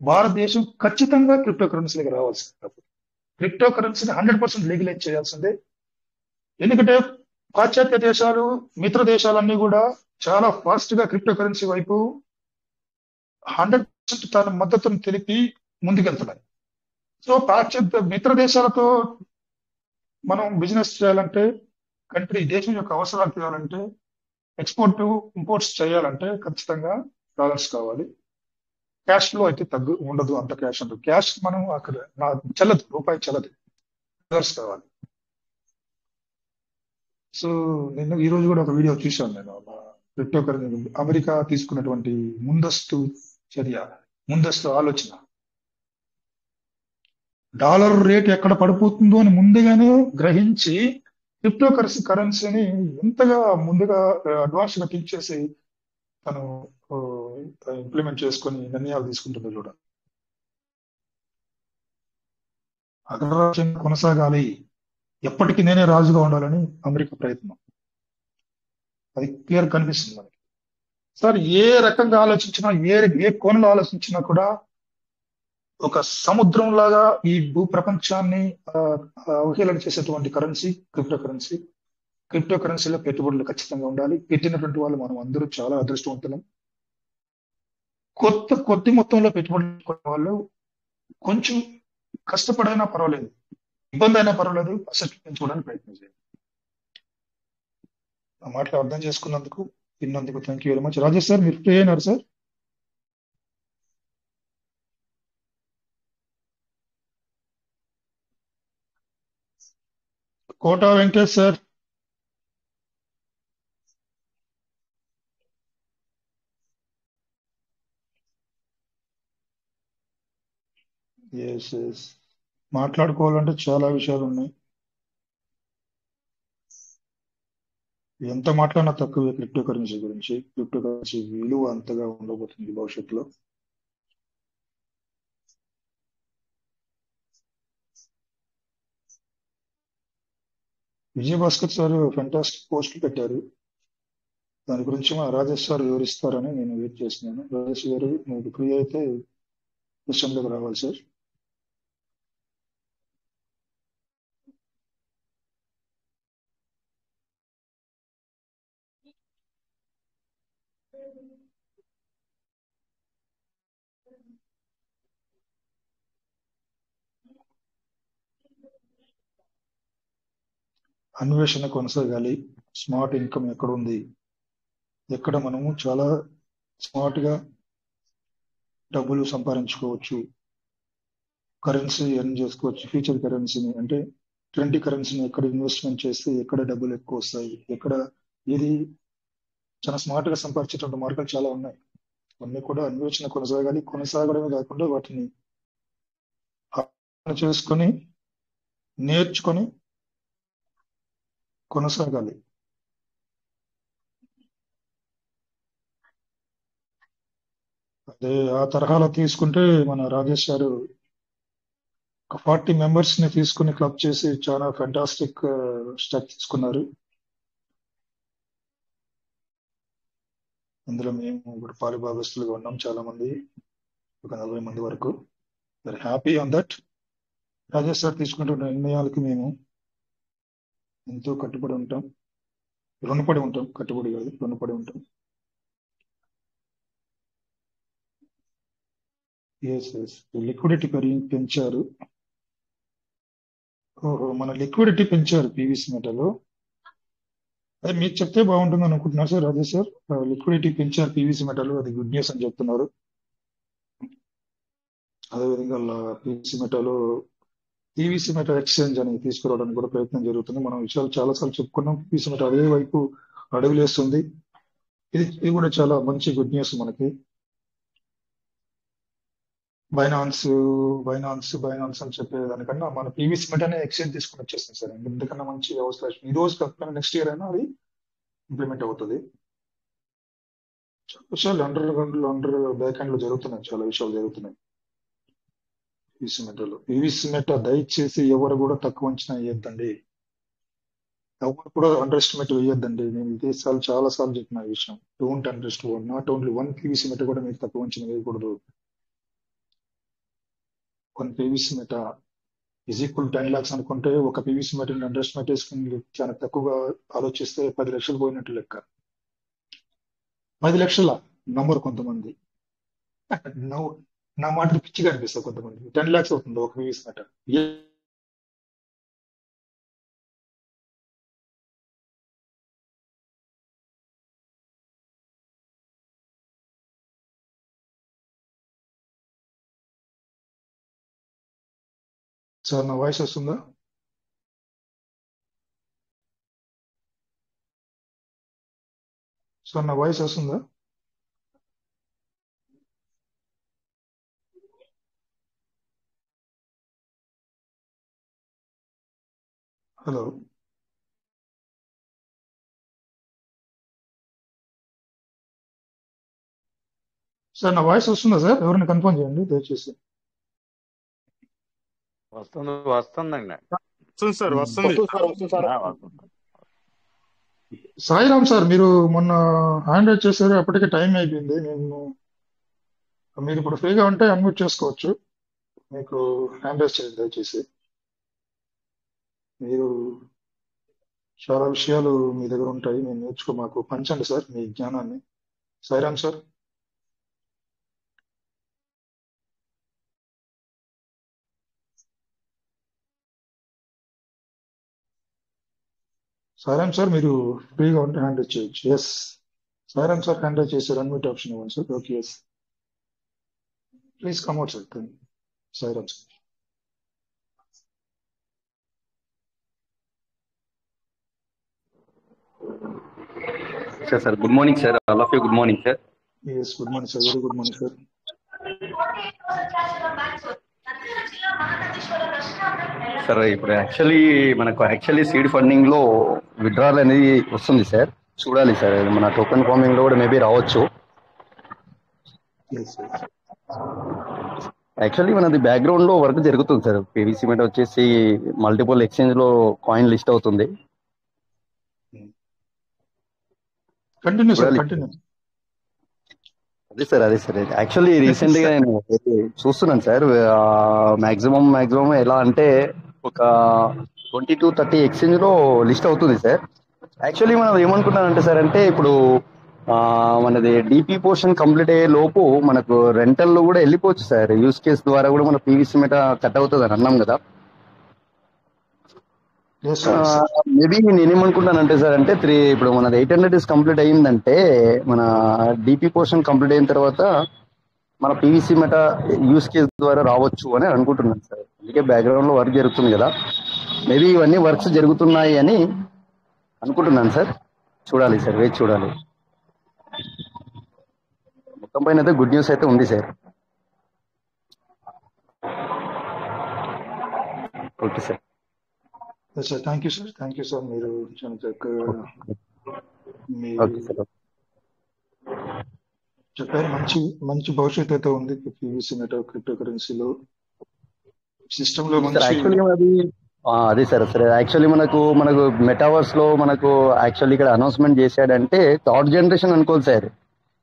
భారతదేశం ఖచ్చితంగా క్రిప్టో కరెన్సీకి రావాల్సింది, క్రిప్టో కరెన్సీని 100% లీగలైజ్ చేయాల్సిందే. ఎందుకంటే పాశ్చాత్య దేశాలు, మిత్ర దేశాలన్నీ కూడా చాలా ఫాస్ట్ గా క్రిప్టో కరెన్సీ వైపు 100% తన మద్దతును తెలిపి ముందుకెళ్తున్నాయి. సో పాశ్చాత్య మిత్ర దేశాలతో మనం బిజినెస్ చేయాలంటే, దేశం యొక్క అవసరాలు తీరాలంటే, ఇంపోర్ట్స్ చేయాలంటే ఖచ్చితంగా డాలర్స్ కావాలి. క్యాష్ లో అయితే ఉండదు, అంత క్యాష్ ఉండదు. క్యాష్ మనం అక్కడ చెల్లదు, రూపాయి చెల్లదు, డాలర్స్ కావాలి. సో నేను ఈ రోజు కూడా ఒక వీడియో చూశాను, నేను క్రిప్టో కరెన్సీ అమెరికా తీసుకున్నటువంటి ముందస్తు ఆలోచన, డాలర్ రేట్ ఎక్కడ పడిపోతుందో అని ముందుగానే గ్రహించి క్రిప్టో కరెన్సీని ఎంతగా ముందుగా అడ్వాన్స్ గా థింక్ చేసి తను ఇంప్లిమెంట్ చేసుకొని నిర్ణయాలు తీసుకుంటుందో చూడ. అగ్రరాజ్యంగా కొనసాగాలి, ఎప్పటికీ నేనే రాజుగా ఉండాలని అమెరికా ప్రయత్నం, అది క్లియర్ కనిపిస్తుంది మనకి. సార్ ఏ రకంగా ఆలోచించినా, ఏ కోణంలో ఆలోచించినా కూడా ఒక సముద్రం లాగా ఈ భూ ప్రపంచాన్ని అవహేళన చేసేటువంటి కరెన్సీ క్రిప్టో కరెన్సీ. క్రిప్టో కరెన్సీలో పెట్టుబడులు ఖచ్చితంగా ఉండాలి. పెట్టినటువంటి వాళ్ళు మనం అందరూ చాలా అదృష్టవంతులం. కొద్ది మొత్తంలో పెట్టుబడులు కొనే వాళ్ళు కొంచెం కష్టపడైనా పర్వాలేదు, ఇబ్బంది అయినా పర్వాలేదు, అసెట్ పెంచుకోవడానికి ప్రయత్నం చేయాలి. ఆ మాటలు అర్థం చేసుకున్నందుకు విన్నందుకు thank you very much. Rajesh sir మీరు ఫ్రీ అయినారు sir? Kota Venkatesh sir. Yes yes, మాట్లాడుకోవాలంటే చాలా విషయాలు ఉన్నాయి. ఎంత మాట్లాడినా తక్కువే క్రిప్టో కరెన్సీ గురించి. క్రిప్టో కరెన్సీ విలువ అంతగా ఉండబోతుంది భవిష్యత్తులో. విజయభాస్కర్ సార్ ఫెంటాస్టిక్ పోస్టులు పెట్టారు. దాని గురించి మా రాజేష్ సార్ వివరిస్తారని నేను వెయిట్ చేస్తున్నాను. రాజేష్ గారు మీకు ఫ్రీ అయితే సిస్టంలోకి రావాలి సార్. అన్వేషణ కొనసాగాలి. స్మార్ట్ ఇన్కమ్ ఎక్కడ ఉంది, ఎక్కడ మనము చాలా స్మార్ట్ గా డబ్బులు సంపాదించుకోవచ్చు, కరెన్సీ ఎర్న్ చేసుకోవచ్చు. ఫ్యూచర్ కరెన్సీని అంటే ట్రెండీ కరెన్సీని ఎక్కడ ఇన్వెస్ట్మెంట్ చేస్తే ఎక్కడ డబ్బులు ఎక్కువ వస్తాయి, ఎక్కడ ఇది చాలా స్మార్ట్ గా సంపాదించేటువంటి మార్గాలు చాలా ఉన్నాయి. అన్ని కూడా అన్వేషణ కొనసాగాలి. కొనసాగడమే కాకుండా వాటిని అవగాహన చేసుకొని నేర్చుకొని కొనసాగాలి. అదే ఆ తరహాలో తీసుకుంటే మన రాజేష్ గారు ఒక 40 మెంబర్స్ ని తీసుకుని క్లబ్ చేసి చాలా ఫెంటాస్టిక్ స్టెప్ తీసుకున్నారు. అందులో మేము ఇప్పుడు పాలుభాగస్తులుగా ఉన్నాం చాలా మంది, ఒక 40 మంది వరకు. Very happy on that. Rajesh sir తీసుకుంటున్న నిర్ణయాలకు మేము ఎంతో కట్టుబడి ఉంటాం, రుణపడి ఉంటాం. కట్టుబడి కాదు, రుణపడి ఉంటాం. ఎస్ ఎస్, లిక్విడిటీ పెంచారు. ఓహో, మన లిక్విడిటీ పెంచారు పీవీసీ మెటల్. అదే మీరు చెప్తే బాగుంటుంది అనుకుంటున్నారు సార్. అదే సార్, లిక్విడిటీ పెంచారు పీవీసీ మెటల్, అది గుడ్ న్యూస్ అని చెప్తున్నారు. అదేవిధంగా పీవీసీ మెటల్ ఎక్స్చేంజ్ అని తీసుకురావడానికి కూడా ప్రయత్నం జరుగుతుంది. మనం విషయాలు చాలాసార్లు చెప్పుకున్నాం. పీవీసీ మెటల్ అదే వైపు అడుగులేస్తుంది. ఇది కూడా చాలా మంచి గుడ్ న్యూస్ మనకి. బైనాన్స్ బైనాన్స్ అని చెప్పేదానికన్నా మన పీవీసీ మెటల్ అనే ఎక్స్చేంజ్ తీసుకుని వచ్చేస్తుంది సార్. ఇంతకన్నా మంచి అవసరం ఈ రోజు కాకపోయినా నెక్స్ట్ ఇయర్ అయినా అది ఇంప్లిమెంట్ అవుతుంది. చాలా విషయాలు అండర్ బ్యాక్ హ్యాండ్ లో జరుగుతున్నాయి, చాలా విషయాలు జరుగుతున్నాయి. పీవీసీ మెటల్ దయచేసి ఎవరు కూడా తక్కువ అంచనా వేయొద్దండి. ఎవరు కూడా అండర్ ఎస్టిమేట్ వేయొద్దండి. నేను ఇదే సార్లు చాలా సార్లు చెప్పిన ఈ విషయం. Don't under estimate, not only one PVC metal కూడా మీరు తక్కువ అంచనా వేయకూడదు. One PVC metal is equal 10 lakhs అనుకుంటే ఒక పీవీసీ మెటల్ అండర్ ఎస్టిమేట్ వేసుకుని చాలా తక్కువగా ఆలోచిస్తే 10 లక్షలు పోయినట్టు లెక్క. 10 లక్షల నంబర్ కొంతమంది నవ్వు, నా మాటలు పిచ్చిగా అనిపిస్తుంది కొంతమంది. 10 lakhs అవుతుంది ఒక పీవీసీ మెటల్. సార్ నా వాయిస్ వస్తుందా? సార్ నా వాయిస్ వస్తుందా? హలో సార్, నా వాయిస్ వస్తుందా సార్? ఎవరైనా కన్ఫర్మ్ చేయండి దయచేసి. వస్తుందండి. వస్తుంది సార్, వస్తుంది. వస్తుంది. సాయిరామ్ సార్, మీరు మొన్న హ్యాండ్ రైజ్ చేశారు, అప్పటికే టైం అయిపోయింది. మీరు ఇప్పుడు ఫ్రీగా ఉంటే అన్మ్యూట్ చేసుకోవచ్చు. మీకు హ్యాండ్ రైజ్ చేయండి దయచేసి. మీరు చాలా విషయాలు మీ దగ్గర ఉంటాయి, నేను మాకు పంచండి సార్ మీ జ్ఞానాన్ని. సాయిరామ్ సార్. సాయిరామ్ సార్, మీరు ఫ్రీగా ఉంటే హ్యాండ్ రైజ్ చేయొచ్చు. Yes Sairam sir hand raise చేశారు, అన్మ్యూట్ ఆప్షన్ ఇవ్వండి sir. Okay, yes, please come at sir. Sairam sir. Sir, good morning, sir. All of you, good morning, sir. Yes, good morning sir, very good morning sir. Sir ఇప్పుడు actually seed funding లో withdrawal అనేది వస్తుంది sir. చూడాలి sir, మన token farming లో కూడా maybe రావచ్చు. Yes sir. Actually మనది బ్యాక్గ్రౌండ్ లో వర్క్ జరుగుతుంది సార్. పీవీసీ మీద వచ్చేసి మల్టిపుల్ ఎక్స్చేంజ్ లో కాయిన్ లిస్ట్ అవుతుంది. కంటిన్యూ సార్, చూడాలి. కంటిన్యూ. అదే సార్ యాక్చువల్లీ రీసెంట్ గా నేను చూస్తున్నాను సార్. మాక్సిమం ఎలా అంటే ఒక 20 to 30 ఎక్స్చేంజ్ లో లిస్ట్ అవుతుంది సార్. యాక్చువల్లీ మనం ఏమనుకున్నానంటే సార్, అంటే ఇప్పుడు మనది డిపి పోర్షన్ కంప్లీట్ అయ్యే లోపు మనకు రెంటల్ కూడా వెళ్ళిపోవచ్చు సార్. యూస్ కేస్ ద్వారా కూడా మన పీవీసీ మీద కట్ అవుతుంది అని అన్నాం కదా. Yes sir. మేబీ నేనేమనుకుంటానంటే సార్, అంటే ఇప్పుడు మనది 800 డేస్ కంప్లీట్ అయ్యిందంటే మన డిపి పోర్షన్ కంప్లీట్ అయిన తర్వాత మన పీవీసీ మెటా యూస్ కేస్ ద్వారా రావచ్చు అని అనుకుంటున్నాను సార్. అందుకే బ్యాక్గ్రౌండ్ లో వర్క్ జరుగుతుంది కదా, మేబీ ఇవన్నీ వర్క్స్ జరుగుతున్నాయి అని అనుకుంటున్నాను సార్. చూడాలి సార్, వేచి చూడాలి. మొత్తం పైన అయితే గుడ్ న్యూస్ అయితే ఉంది sir. Okay sir. Yes sir, thank you sir, thank you sir. మీరు చాలా చక్కగా మీరు ఓకే సార్. చెప్పారు. మంచి భవిష్యత్తు అయితే ఉంది పీవీసీ మెటా క్రిప్టో కరెన్సీలో. సిస్టమ్ లో సార్ మంచి యాక్చువల్లీ అదే సార్ యాక్చువల్లీ మనకు మెటావర్స్ లో యాక్చువల్లీ ఇక్కడ అనౌన్స్మెంట్ చేశాడంటే థర్డ్ జనరేషన్ అనుకోవాలి సార్.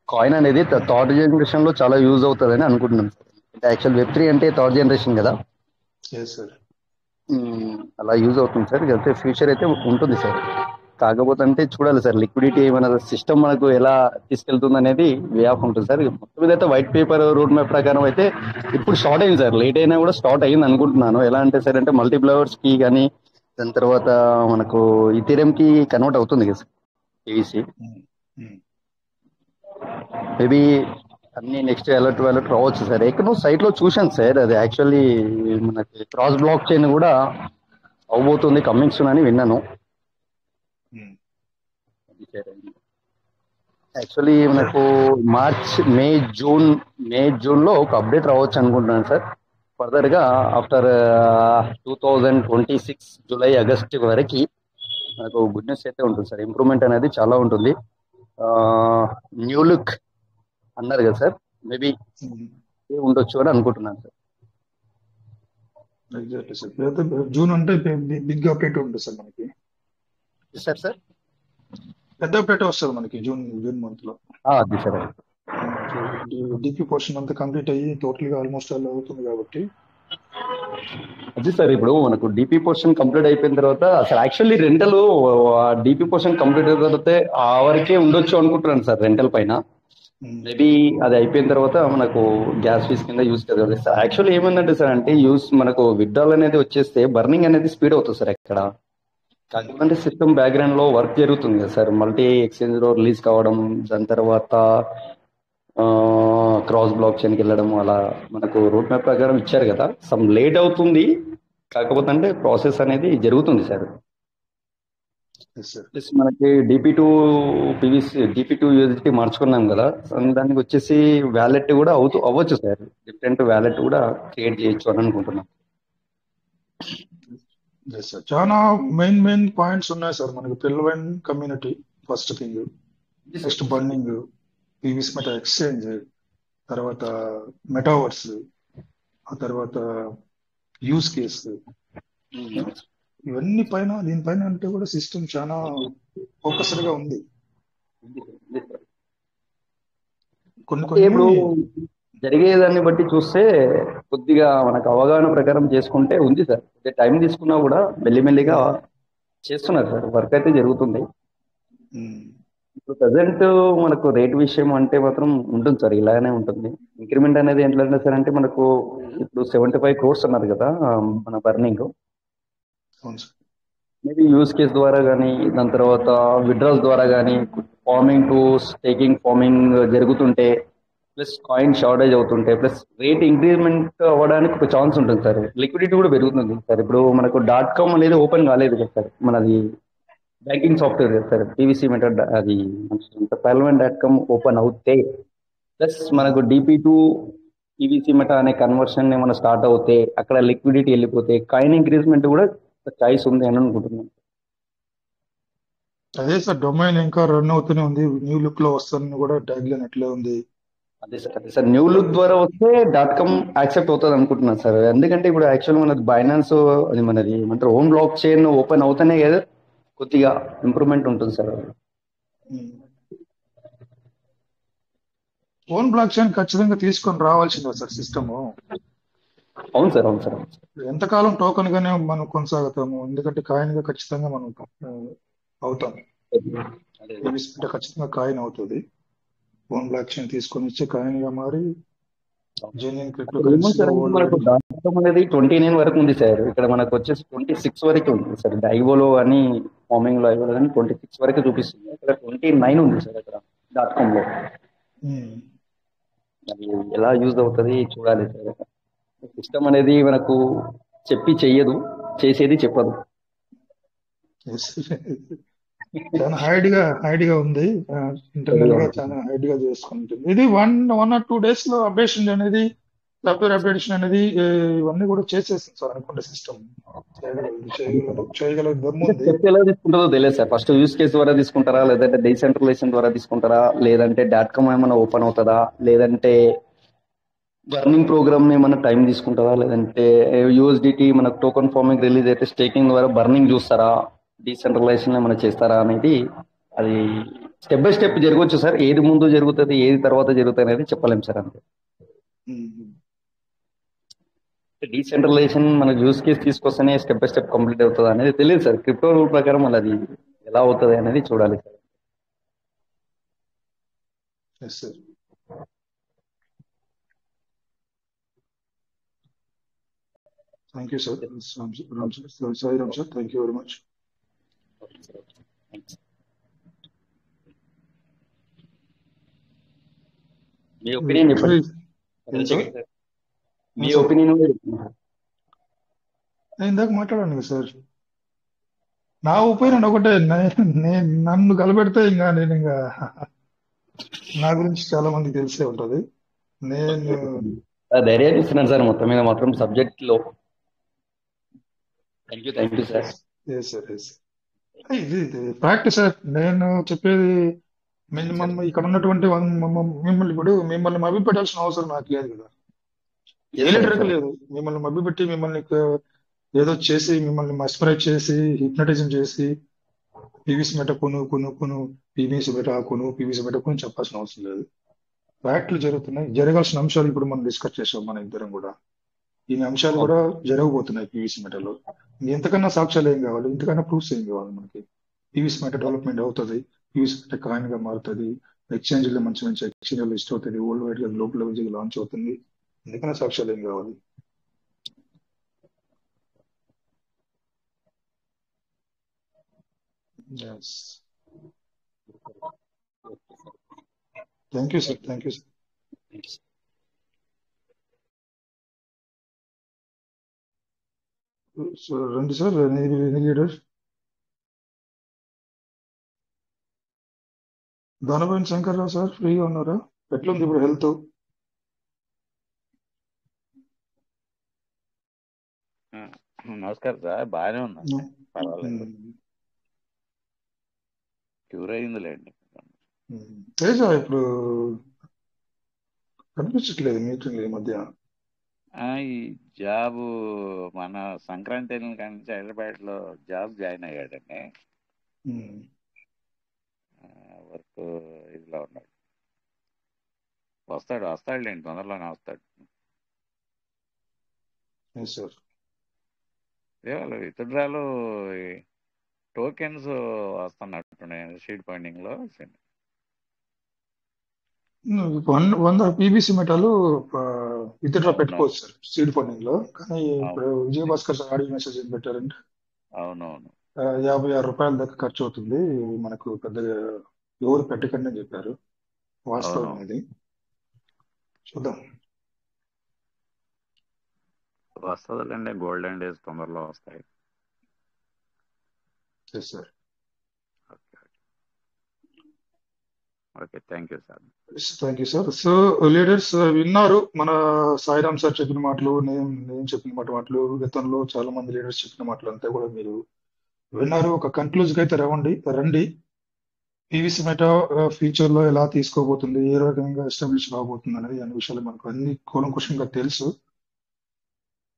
కాయిన్ అనేది థర్డ్ జనరేషన్ లో చాలా యూజ్ అవుతుందని అనుకుంటున్నాను సార్. యాక్చువల్ Web3 అంటే థర్డ్ జనరేషన్ కదా. Yes sir. అలా యూజ్ అవుతుంది సార్. అయితే ఫ్యూచర్ అయితే ఉంటుంది సార్. కాకపోతే అంటే చూడాలి సార్, లిక్విడిటీ మన సిస్టమ్ మనకు ఎలా తీసుకెళ్తుంది అనేది వే ఆఫ్ ఉంటుంది సార్. మొత్తం మీద అయితే వైట్ పేపర్ రోడ్ మ్యాప్ ప్రకారం అయితే ఇప్పుడు స్టార్ట్ అయింది సార్. లేట్ అయినా కూడా స్టార్ట్ అయింది అనుకుంటున్నాను. ఎలా అంటే సార్, అంటే మల్టీప్లవర్స్ కి కానీ దాని తర్వాత మనకు ఇథీరియం కి కన్వర్ట్ అవుతుంది కదా సార్ పీవీసీ. మేబీ అన్ని నెక్స్ట్ అలర్ట్ రావచ్చు సార్. ఎక్కడో సైట్ లో చూశాను సార్, అది యాక్చువల్లీ మనకి క్రాస్ బ్లాక్ చైన్ కూడా అవబోతుంది కమింగ్ సూన్ అని విన్నాను. యాక్చువల్లీ మనకు మే జూన్ లో ఒక అప్డేట్ రావచ్చు అనుకుంటున్నాను సార్. ఫర్దర్ గా ఆఫ్టర్ 2026 జూలై ఆగస్ట్ వరకు మనకు గుడ్ న్యూస్ అయితే ఉంటుంది సార్. ఇంప్రూవ్మెంట్ అనేది చాలా ఉంటుంది. న్యూ లుక్ అన్నారు కదా సార్, మేబీ ఉండొచ్చు అని అనుకుంటున్నాను సార్. Exactly sir. జూన్ అంటే బిగ్ అప్డేట్ ఉంటుంది సార్ మనకి. సార్ పెద్ద అప్డేట్ వస్తుంది మనకి జూన్ మంత్ లో. అది సార్. డిపి పోర్షన్ అంతా కంప్లీట్ అయ్యి టోటల్ గా ఆల్మోస్ట్ ఆల్ అవుతుంది కాబట్టి. అది సార్, ఇప్పుడు మనకు డిపి పోర్షన్ కంప్లీట్ అయిపోయిన తర్వాత అసలు actually rental DP portion complete అయిన తర్వాత ఆ వరకే ఉండొచ్చు అనుకుంటున్నాను సార్ రెంటల్ పైన. మేబీ అది అయిపోయిన తర్వాత మనకు గ్యాస్ ఫీస్ కింద యూస్ కదా సార్. యాక్చువల్లీ ఏమైందంటే సార్, అంటే మనకు విత్డ్రాల్ అనేది వచ్చేస్తే బర్నింగ్ అనేది స్పీడ్ అవుతుంది సార్ ఎక్కడ. కాకపోతే సిస్టమ్ బ్యాక్గ్రౌండ్ లో వర్క్ జరుగుతుంది కదా సార్. మల్టీ ఎక్స్చేంజ్ లో రిలీజ్ కావడం, దాని తర్వాత క్రాస్ బ్లాక్ చైన్కి వెళ్ళడం, అలా మనకు రూట్ మ్యాప్ ప్రకారం ఇచ్చారు కదా. సమ్ లేట్ అవుతుంది, కాకపోతే అంటే ప్రాసెస్ అనేది జరుగుతుంది సార్. ప్లస్ మనకి DP2 USDT మార్చుకున్నాం కదా, దానికి వచ్చేసి వ్యాలెట్ కూడా అవ్వచ్చు సార్. డిఫరెంట్ వ్యాలెట్ కూడా క్రియేట్ చేయొచ్చు అని అనుకుంటున్నాం. చాలా మెయిన్ పాయింట్స్ ఉన్నాయి సార్ మనకి. పిల్లవైన్ community first thing, next burning, PVC meta exchange, తర్వాత మెటావర్స్, ఆ తర్వాత యూస్ కేస్, ఇవన్నీ దీనిపైన అంటే కూడా సిస్టమ్ చాలా ఫోకస్డ్ గా ఉంది. ఇప్పుడు జరిగేదాన్ని బట్టి చూస్తే కొద్దిగా మనకు అవగాహన ప్రకారం చేసుకుంటే ఉంది సార్. టైం తీసుకున్నా కూడా మెల్లిమెల్లిగా చేస్తున్నారు సార్. వర్క్ అయితే జరుగుతుంది. ఇప్పుడు ప్రజెంట్ మనకు రేట్ విషయం అంటే మాత్రం ఉంటుంది సార్, ఇలానే ఉంటుంది. ఇంక్రిమెంట్ అనేది ఏంటంటే సార్, అంటే మనకు ఇప్పుడు 75 crores అన్నారు కదా మన బర్నింగ్. మేబీ యూస్ కేస్ ద్వారా కానీ దాని తర్వాత విడ్రాల్స్ ద్వారా కానీ ఫార్మింగ్ టు స్టేకింగ్ ఫార్మింగ్ జరుగుతుంటే ప్లస్ కాయిన్ షార్టేజ్ అవుతుంటే ప్లస్ రేట్ ఇంక్రీజ్మెంట్ అవ్వడానికి ఒక ఛాన్స్ ఉంటుంది సార్. లిక్విడిటీ కూడా పెరుగుతుంది సార్. ఇప్పుడు మనకు .com అనేది ఓపెన్ కాలేదు కదా సార్, మనది బ్యాంకింగ్ సాఫ్ట్వేర్ కదా సార్, పీవీసీ మెథడ్ అది parliament.com ఓపెన్ అవుతే ప్లస్ మనకు DP టు పీవీసీ మెటా అనే కన్వర్షన్ ఏమైనా స్టార్ట్ అవుతే అక్కడ లిక్విడిటీ వెళ్ళిపోతే కాయిన్ ఇంక్రీజ్మెంట్ కూడా చాయిస్ ఉంది అని అనుకుంటున్నాను. అదే సార్, డొమైన్ ఇంకా రన్ అవుతూనే ఉంది, న్యూ లుక్ లో వస్తుందని కూడా ట్యాగ్ లైన్ అట్లే ఉంది. అదే సార్ న్యూ లుక్ ద్వారా వస్తే .com యాక్సెప్ట్ అవుతుంది అనుకుంటున్నాను సార్. ఎందుకంటే ఇప్పుడు యాక్చువల్ మనది బైనాన్స్ అది మనది ఏమంటారు ఓన్ బ్లాక్ చైన్ ఓపెన్ అవుతానే కదా కొద్దిగా ఇంప్రూవ్మెంట్ ఉంటుంది సార్. ఓన్ బ్లాక్ చైన్ ఖచ్చితంగా తీసుకొని రావాల్సిందే సార్ సిస్టమ్. అవును సార్, అవును సార్. ఎంతకాలం టోకెన్ గానే మనం కొనసాగుతాము, ఎందుకంటే కాయిన్ గా ఖచ్చితంగా మనం అవుతాం. ఖచ్చితంగా కాయిన్ అవుతుంది. ఓన్ బ్లాక్ చైన్ తీసుకొని వచ్చి కాయిన్ గా మారి జెన్యున్ క్రిప్టో కరెన్సీగా మనకు .com అనేది 29 వరకు ఉంది సార్. ఇక్కడ మనకు వచ్చేసి 26 వరకు ఉంది సార్. ఐవోలో కానీ ఫార్మింగ్ లో ఐవోలో కానీ 26 వరకు చూపిస్తుంది. ఇక్కడ 29 ఉంది సార్ ఇక్కడ .com లో. అది ఎలా యూజ్ అవుతుంది చూడాలి సార్. సిస్టమ్ అనేది మనకు చెప్పి చెయ్యదు, చేసేది చెప్పదు. చాలా హైడ్ గా ఉంది, ఇంటర్నల్ గా చాలా హైడ్ గా చేసుకుంటుంది. ఇది 1 or 2 days లో అప్డేషన్ అనేది, సాఫ్ట్వేర్ అప్డేషన్ అనేది ఇవన్నీ కూడా చేసేస్తుంది సార్ అనుకుంటే సిస్టమ్ చేయగల దమ్ము ఉంది. ఎలా తీసుకుంటారో తెలియదు సార్. ఫస్ట్ యూస్ కేస్ ద్వారా తీసుకుంటారా, లేదంటే డీసెంట్రలైజేషన్ ద్వారా తీసుకుంటారా, లేదంటే .com ఏమైనా ఓపెన్ అవుతుందా, లేదంటే బర్నింగ్ ప్రోగ్రామ్ ఏమైనా టైం తీసుకుంటారా, లేదంటే యూఎస్డిటీ మనకు టోకన్ ఫార్మింగ్ రిలీజ్ అయితే స్టేకింగ్ ద్వారా బర్నింగ్ చూస్తారా, డీసెంట్రలైజేషన్ ఏమైనా చేస్తారా అనేది అది స్టెప్ బై స్టెప్ జరగవచ్చు సార్. ఏది ముందు జరుగుతుంది ఏది తర్వాత జరుగుతుంది అనేది చెప్పలేము సార్. అంతే డీసెంట్రలైజేషన్ మనకు యూస్ కేస్ తీసుకొస్తేనే స్టెప్ బై స్టెప్ కంప్లీట్ అవుతుంది అనేది తెలియదు సార్. క్రిప్టో రూల్ ప్రకారం అది ఎలా అవుతుంది అనేది చూడాలి sir. Thank you sir. Sai Ram sir, thank you very much. Me opinion చెప్పండి. మీ ఒపీనియన్ ఇందాక మాట్లాడాను కదా సార్, నా ఒపీనియన్ ఒకటే. నన్ను కలబెడితే నేను నా గురించి చాలా మందికి తెలిసే ఉంటది. నేను ధైర్యం ఇస్తున్నాను సార్ మొత్తం మీద మాత్రం సబ్జెక్ట్ లో. Thank you sir. ఇది ప్రాక్టీస్ సార్. నేను చెప్పేది మిమ్మల్ని ఇక్కడ ఉన్నటువంటి మిమ్మల్ని మభ్యపెట్టాల్సిన అవసరం నాకు లేదు కదా, ఏ లీడర్కి లేదు. మిమ్మల్ని మభ్యపెట్టి మిమ్మల్ని ఏదో చేసి మిమ్మల్ని మస్పరైజ్ చేసి హిప్నటిజం చేసి పీవీసీ మెట కొను పీవీసీ మెట కొను చెప్పాల్సిన అవసరం లేదు. ఫ్యాక్ట్లు జరుగుతున్నాయి, జరగాల్సిన అంశాలు ఇప్పుడు మనం డిస్కస్ చేసాం మన ఇద్దరం కూడా. ఈ అంశాలు కూడా జరగబోతున్నాయి పీవీసీ మెటలో. ఎంతకన్నా సాక్ష్యాలు ఏం కావాలి, ఇంతకన్నా ప్రూఫ్స్ ఏం కావాలి మనకి? పీవీసీ మెట డెవలప్మెంట్ అవుతుంది, పీవీసీ మెట కాయిన్ గా మారుతుంది, ఎక్స్చేంజ్ లో మంచి ఎక్స్చేంజ్ లిస్ట్ అవుతుంది, వరల్డ్ వైడ్ గా గ్లోబల్ లెవెల్ లాంచ్ అవుతుంది. ఎందుకన్నా సాక్ష్యాలు ఏం కావాలి? Thank you sir. రండి సార్, లీడర్ దానపైన శంకర్రావు సార్, ఫ్రీగా ఉన్నారా? ఎట్లుంది ఇప్పుడు హెల్త్? నమస్కారం సార్, బాగానే ఉన్నా, పర్వాలేదు, క్యూర్ అయిందిలేండి. తేజ ఇప్పుడు కనిపించట్లేదు మీటింగ్ ఈ మధ్య. ఈ జాబ్ మన సంక్రాంతి కానీ హైదరాబాద్ లో జాబ్ జాయిన్ అయ్యాడండి. వర్క్ ఇదిలో ఉన్నాడు. వస్తాడులేండి, తొందరలోనే వస్తాడు. ఇవాళ విత్డ్రాలు టోకెన్స్ వస్తున్నట్టున్నాయి షీట్ పాయింటింగ్ లో. 100 పీబీసీ మెటాలు విత్డ్రా పెట్టుకోవచ్చు సార్ సీడ్ ఫండింగ్ లో. కానీ ఇప్పుడు విజయభాస్కర్ సార్ ఆడియో మెసేజ్ ఏం పెట్టారంటే, అవునవును, రూ. 56 దాకా ఖర్చు అవుతుంది. మనకు పెద్దగా ఎవరు పెట్టకండి అని చెప్పారు. వాస్తవం అవును, ఇది. చూద్దాం. వస్తుందిలేండి. గోల్డెన్ డేస్ తొందరలో వస్తాయి. Yes sir. Okay, okay, thank you sir. Thank you sir. So leaders విన్నారు మన సాయిరామ్ సార్ చెప్పిన మాటలు, నేను చెప్పిన మాటలు, గతంలో చాలా మంది లీడర్స్ చెప్పిన మాటలు అంతా కూడా మీరు విన్నారు. ఒక కన్క్లూజన్ అయితే రండి. పీవీసీ మెటా ఫ్యూచర్ లో ఎలా తీసుకోబోతుంది, ఏ రకంగా ఎస్టాబ్లిష్ కాబోతుంది అనేది అన్ని విషయాలు మనకు అన్ని కూలంకుషంగా తెలుసు.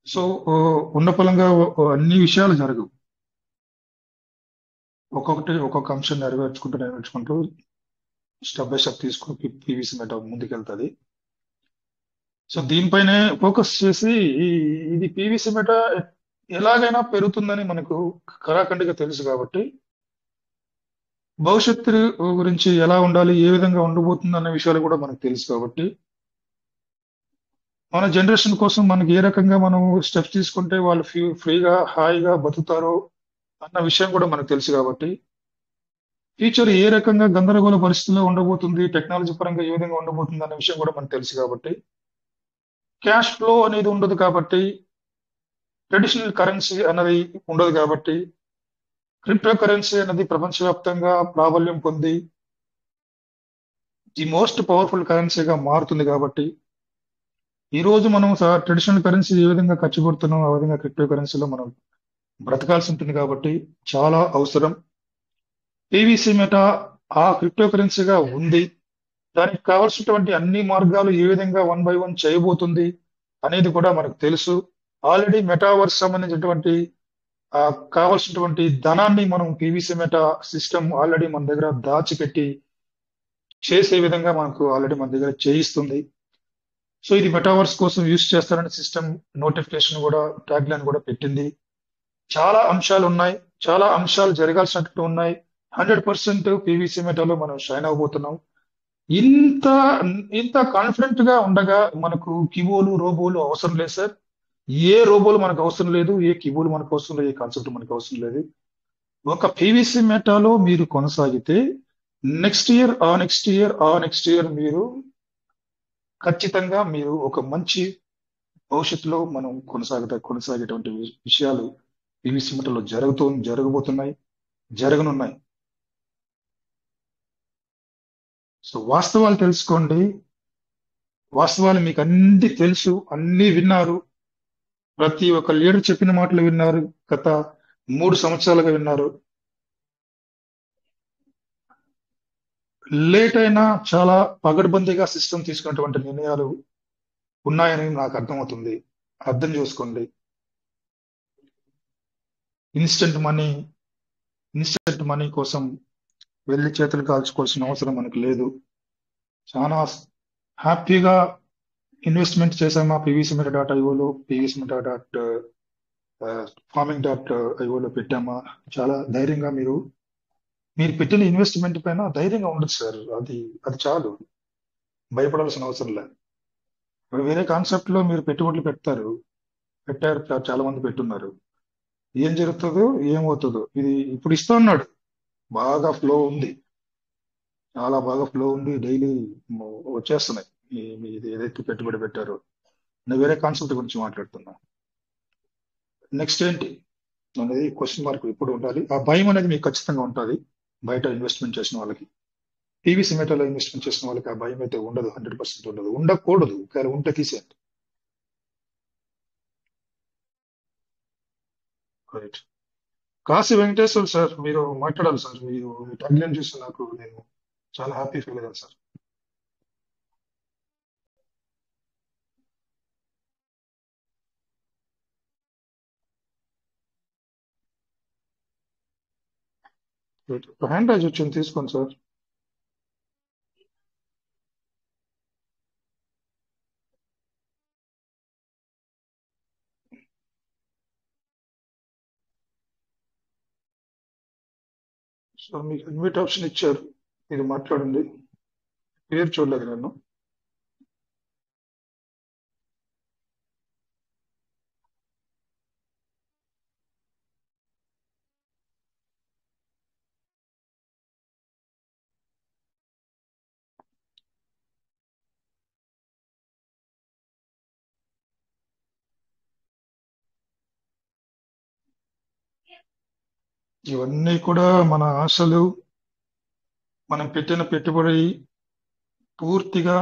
సో ఉన్న పలంగా అన్ని విషయాలు జరగవు. ఒక్కొక్క అంశం నెరవేర్చుకుంటూ స్టెప్ బై స్టెప్ తీసుకుని పీవీసీ మెటా ముందుకెళ్తుంది. సో దీనిపైనే ఫోకస్ చేసి ఇది పీవీసీ మెటా ఎలాగైనా పెరుగుతుందని మనకు కరాఖండిగా తెలుసు కాబట్టి, భవిష్యత్తు గురించి ఎలా ఉండాలి, ఏ విధంగా ఉండబోతుంది అనే విషయాలు కూడా మనకు తెలుసు కాబట్టి, మన జనరేషన్ కోసం మనకి ఏ రకంగా మనం స్టెప్స్ తీసుకుంటే వాళ్ళు ఫ్రీగా హాయిగా బతుకుతారో అన్న విషయం కూడా మనకు తెలుసు కాబట్టి, ఫ్యూచర్ ఏ రకంగా గందరగోళ పరిస్థితుల్లో ఉండబోతుంది, టెక్నాలజీ పరంగా ఏ విధంగా ఉండబోతుంది అనే విషయం కూడా మనకు తెలుసు కాబట్టి, క్యాష్ ఫ్లో అనేది ఉండదు కాబట్టి, ట్రెడిషనల్ కరెన్సీ అన్నది ఉండదు కాబట్టి, క్రిప్టో కరెన్సీ అనేది ప్రపంచవ్యాప్తంగా ప్రాబల్యం పొంది ది మోస్ట్ పవర్ఫుల్ కరెన్సీగా మారుతుంది కాబట్టి, ఈ రోజు మనం ట్రెడిషనల్ కరెన్సీ ఏ విధంగా ఖర్చు పెడుతున్నాం ఆ విధంగా క్రిప్టో కరెన్సీలో మనం బ్రతకాల్సి ఉంటుంది కాబట్టి చాలా అవసరం. పీవీసీ మెటా ఆ క్రిప్టో కరెన్సీగా ఉంది. దానికి కావాల్సినటువంటి అన్ని మార్గాలు ఏ విధంగా 1 by 1 చేయబోతుంది అనేది కూడా మనకు తెలుసు. ఆల్రెడీ మెటావర్స్ సంబంధించినటువంటి కావాల్సినటువంటి ధనాన్ని మనం పీవీసీ మెటా సిస్టమ్ ఆల్రెడీ మన దగ్గర దాచిపెట్టి చేసే విధంగా మనకు ఆల్రెడీ మన దగ్గర చేయిస్తుంది. సో ఇది మెటావర్స్ కోసం యూజ్ చేస్తారని సిస్టమ్ నోటిఫికేషన్ కూడా ట్యాగ్ లైన్ కూడా పెట్టింది. చాలా అంశాలు ఉన్నాయి, చాలా అంశాలు జరగాల్సినట్టు ఉన్నాయి. 100% పీవీసీ మెటాలో మనం షైన్ అవబోతున్నాం. ఇంత ఇంత కాన్ఫిడెంట్ గా ఉండగా మనకు కిబోలు రోబోలు అవసరం లేదు సార్. ఏ రోబోలు మనకు అవసరం లేదు, ఏ కిబోలు మనకు అవసరం లేదు, ఏ కాన్సెప్ట్ మనకు అవసరం లేదు. ఒక పీవీసీ మెటాలో మీరు కొనసాగితే నెక్స్ట్ ఇయర్ మీరు ఖచ్చితంగా మీరు ఒక మంచి భవిష్యత్తులో మనం కొనసాగేటువంటి విషయాలు పీవీసీ మెటాలో జరగబోతున్నాయి, జరగనున్నాయి. సో వాస్తవాలు తెలుసుకోండి. వాస్తవాలు మీకు అన్ని తెలుసు, అన్ని విన్నారు. ప్రతి ఒక్క లీడర్ చెప్పిన మాటలు విన్నారు. గత 3 సంవత్సరాలుగా విన్నారు. లేట్ అయినా చాలా పగడ్బందీగా సిస్టమ్ తీసుకున్నటువంటి నిర్ణయాలు ఉన్నాయని నాకు అర్థమవుతుంది. అర్థం చేసుకోండి. ఇన్స్టెంట్ మనీ కోసం వెళ్ళి చేతులు కాల్చుకోవాల్సిన అవసరం మనకు లేదు. చాలా హ్యాపీగా ఇన్వెస్ట్మెంట్ చేసామా పీవీసీ మెటా .ioలో, పీవీసీ మెటా .farming.ioలో పెట్టామా, చాలా ధైర్యంగా మీరు పెట్టిన ఇన్వెస్ట్మెంట్ పైన ధైర్యంగా ఉండదు సార్. అది చాలు, భయపడాల్సిన అవసరం లేదు. వేరే కాన్సెప్ట్ లో మీరు పెట్టుబడులు పెట్టారు, చాలా మంది పెట్టున్నారు. ఏం జరుగుతుందో ఏమవుతుందో ఇది ఇప్పుడు ఇస్తా ఉన్నాడు. బాగా ఫ్లో ఉంది, చాలా బాగా ఫ్లో ఉంది. డైలీ వచ్చేస్తున్నాయి. ఇది ఏదైతే పెట్టుబడి పెట్టారో నేను వేరే కాన్సెప్ట్ గురించి మాట్లాడుతున్నా. నెక్స్ట్ ఏంటి అనేది క్వశ్చన్ మార్క్ ఇప్పుడు ఉండాలి. ఆ భయం అనేది మీకు ఖచ్చితంగా ఉంటుంది. బయట ఇన్వెస్ట్మెంట్ చేసిన వాళ్ళకి, పీవీసీ మెటాలో ఇన్వెస్ట్మెంట్ చేసిన వాళ్ళకి ఆ భయం అయితే ఉండదు. 100% ఉండదు, ఉండకూడదు. కానీ ఉంటే తీసేయండి. రైట్. కాశీ వెంకటేశ్వర్ సార్, మీరు మాట్లాడాలి సార్. మీరు టైం చూసి నేను చాలా హ్యాపీ ఫీల్ అయ్యాను సార్. హ్యాండ్ రైజ్ వచ్చింది, తీసుకోండి సార్. సార్ మీకు ఇన్వైట్ ఆప్షన్ ఇచ్చారు, మీరు మాట్లాడండి. పేరు చూడలేదు నేను. ఇవన్నీ కూడా మన ఆశలు, మనం పెట్టిన పెట్టుబడి పూర్తిగా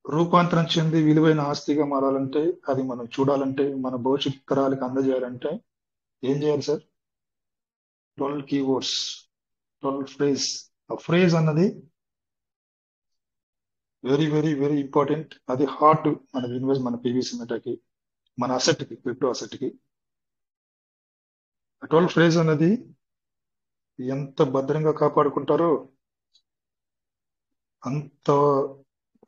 రూపాంతరం చెంది విలువైన ఆస్తిగా మారాలంటే, అది మనం చూడాలంటే, మన భవిష్యత్ తరాలకు అందజేయాలంటే ఏం చేయాలి సార్? 12 keywords, 12 phrase. ఆ ఫ్రేజ్ అన్నది వెరీ వెరీ వెరీ ఇంపార్టెంట్. అది హార్ట్ మన ఇన్వెస్ట్, మన పీవీసీ మెటాకి, మన అసెట్ కి, క్రిప్టో అసెట్ కి. 12 ఫ్రేజ్ అన్నది ఎంత భద్రంగా కాపాడుకుంటారో అంత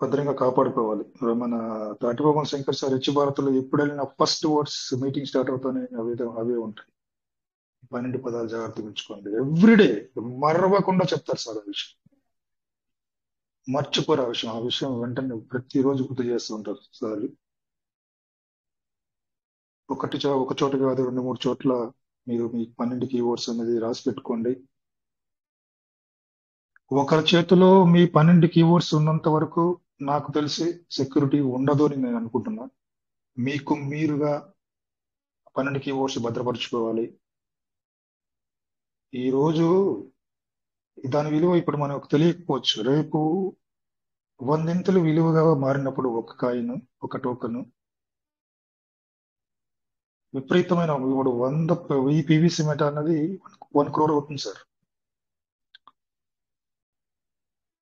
భద్రంగా కాపాడుకోవాలి. మన తాటిభవన్ శంకర్ సార్ హెచ్ భారత్లో ఎప్పుడు వెళ్ళినా ఫస్ట్ వర్డ్స్ మీటింగ్ స్టార్ట్ అవుతానే అవే ఉంటాయి. 12 పదాలు జాగ్రత్తగా ఉంచుకోండి. ఎవ్రీడే మరవకుండా చెప్తారు సార్ ఆ విషయం. మర్చిపోరు ఆ విషయం. ఆ విషయం వెంటనే ప్రతిరోజు గుర్తు చేస్తూ ఉంటారు సార్. ఒక చోట కాదు, 2-3 చోట్ల మీరు మీ 12 కీవర్డ్స్ అనేది రాసి పెట్టుకోండి. ఒకరి చేతిలో మీ 12 కీవర్డ్స్ ఉన్నంత వరకు నాకు తెలిసి సెక్యూరిటీ ఉండదు అని నేను అనుకుంటున్నా. మీకు మీరుగా 12 కీవర్డ్స్ భద్రపరచుకోవాలి. ఈ రోజు దాని విలువ ఇప్పుడు మనకు తెలియకపోవచ్చు. రేపు 100 విలువగా మారినప్పుడు ఒక కాయిన్, ఒక టోకెన్ విపరీతమైన ఇప్పుడు 1000 పీవీసీ మెటా అన్నది 1 crore అవుతుంది సార్.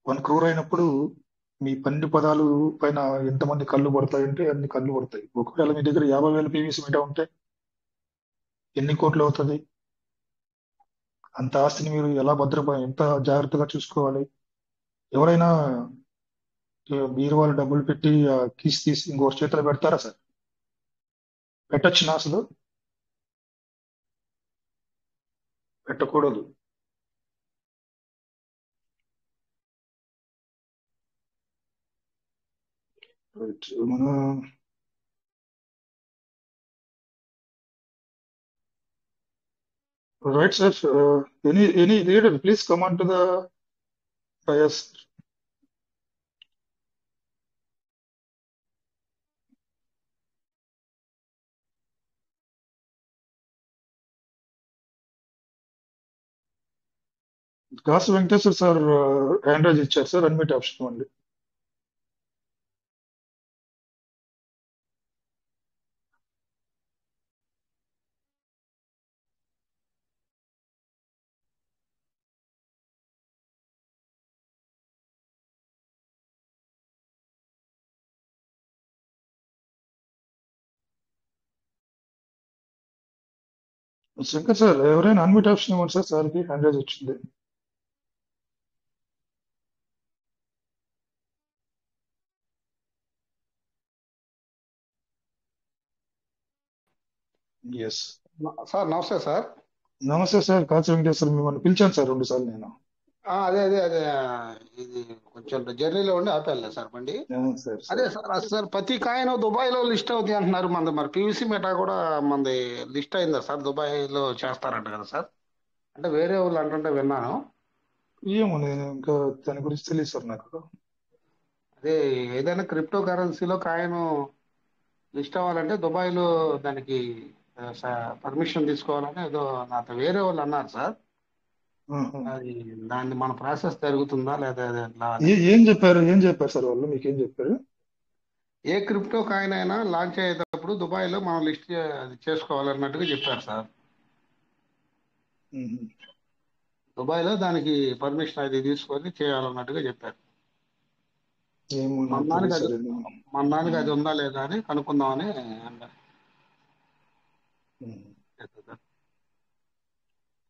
1 crore అయినప్పుడు మీ 12 పదాలు పైన ఎంతమంది కళ్ళు పడతాయంటే అన్ని కళ్ళు పడతాయి. ఒకవేళ మీ దగ్గర 50,000 పీవీసీ మెటా ఉంటే ఎన్ని కోట్లు అవుతుంది? అంత ఆస్తిని మీరు ఎంత జాగ్రత్తగా చూసుకోవాలి? ఎవరైనా మీరు వాళ్ళు డబ్బులు పెట్టి తీసి ఇంకొక చేతిలో పెడతారా సార్? పెట్టొచ్చు అసలు? పెట్టకూడదు. Right. Right sir. Any leader please come on to the dais. Kasu Venkateshwar sir hand raise ఇచ్చారు సార్. అన్మిట్ ఆప్షన్ అండి. శంకర్ సార్ ఎవరైనా అన్మిట్ ఆప్షన్ ఇవ్వండి సార్. సార్కి హ్యాండ్ రైజ్ వచ్చింది. ఎస్ సార్ నమస్తే సార్. నమస్తే సార్. కాసు వెంకటేశ్వర్ మిమ్మల్ని పిలిచాను సార్ 2 సార్లు నేను. అదే ఇది కొంచెం జర్నీలో ఉండి ఆపేయాలి సార్ బండి. సార్ అదే సార్ సార్ సార్ ప్రతి కాయిన్ దుబాయ్ లో లిస్ట్ అవుతుంది అంటున్నారు. మరి పీవీసీ మెటా కూడా మనది లిస్ట్ అయిందా సార్? దుబాయ్ లో చేస్తారంట కదా సార్? అంటే వేరే వాళ్ళు అంటుంటే విన్నాను. ఏమో నేను ఇంకా దాని గురించి తెలియదు సార్ నాకు. అదే ఏదైనా క్రిప్టో కరెన్సీలో కాయిన్ లిస్ట్ అవ్వాలంటే దుబాయ్ లో దానికి పర్మిషన్ తీసుకోవాలని ఏదో నాతో వేరే వాళ్ళు అన్నారు సార్. ఆహా. అది దాన్ని మన ప్రాసెస్ జరుగుతుందా లేదా ఎట్లా అని. ఏం చెప్పారు సార్ వాళ్ళు? మీకేం చెప్పారు? ఏ క్రిప్టో కాయిన్ అయినా లాంచ్ అయ్యేటప్పుడు దుబాయ్ లో మనం లిస్ట్ చేసుకోవాలన్నట్టుగా చెప్పారు సార్. మ్మ్. దుబాయ్ లో దానికి పర్మిషన్ అది తీసుకొని చేయాలన్నట్టుగా చెప్పారు. ఏమో మన నాకు దానికి తెలియదు అది సార్. మన దానికి అది ఉందా లేదా అని కనుక్కుందామని అన్నారు.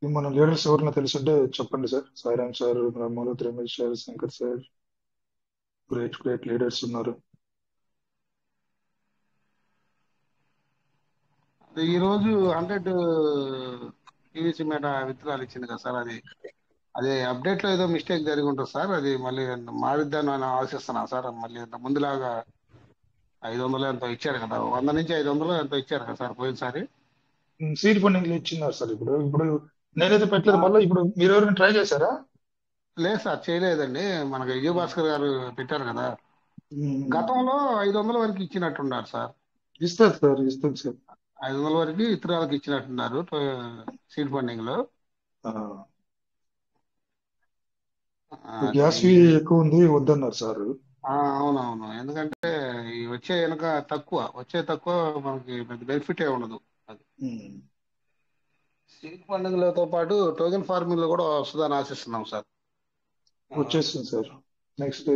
మన లీడర్స్ ఎవరైనా తెలుసుంటే చెప్పండి సార్. సాయిరామ్ సార్, మోదత్ Ramesh sir, Shankar sir, great leaders ఉన్నారు. ఈ రోజు 100 పీవీసీ మెటా విత్తనాలు ఇచ్చింది కదా సార్. అదే అప్డేట్ లో ఏదో మిస్టేక్ జరిగి ఉంటుంది సార్. అది మళ్ళీ మారిద్దాను అని ఆశిస్తున్నా సార్. మళ్ళీ ముందులాగా 500 ఎంతో ఇచ్చారు కదా, 100 నుంచి 500 ఎంతో ఇచ్చారు కదా సార్ పోయినసారి. సీడ్ ఫండింగ్ ఇచ్చినారు సార్. ఇప్పుడు నేనైతే పెట్టలేదు. మళ్ళీ ఇప్పుడు మీరు ఎవరైనా ట్రై చేశారా? లేదు సార్, చేయలేదండి. మనకి విజయ్ భాస్కర్ గారు పెట్టారు కదా. గతంలో 500 వరకు ఇచ్చినట్టున్నారు సార్. ఇస్తారు సార్. 500 వరకు ఇతరాలకు ఇచ్చినట్టున్నారు సీడ్ ఫండింగ్ లో. ఆ, అది గ్యాస్ ఫీ ఎక్కువ ఉంది వద్దన్నారు సార్. అవునవును. ఎందుకంటే ఈ వచ్చే తక్కువ మనకి పెద్ద బెనిఫిట్ ఏ ఉండదు. అది సీడ్ ఫండింగ్లతో పాటు టోకెన్ ఫార్మింగ్ లో కూడా వస్తుందని ఆశిస్తున్నాం సార్. వచ్చేస్తుంది సార్. నెక్స్ట్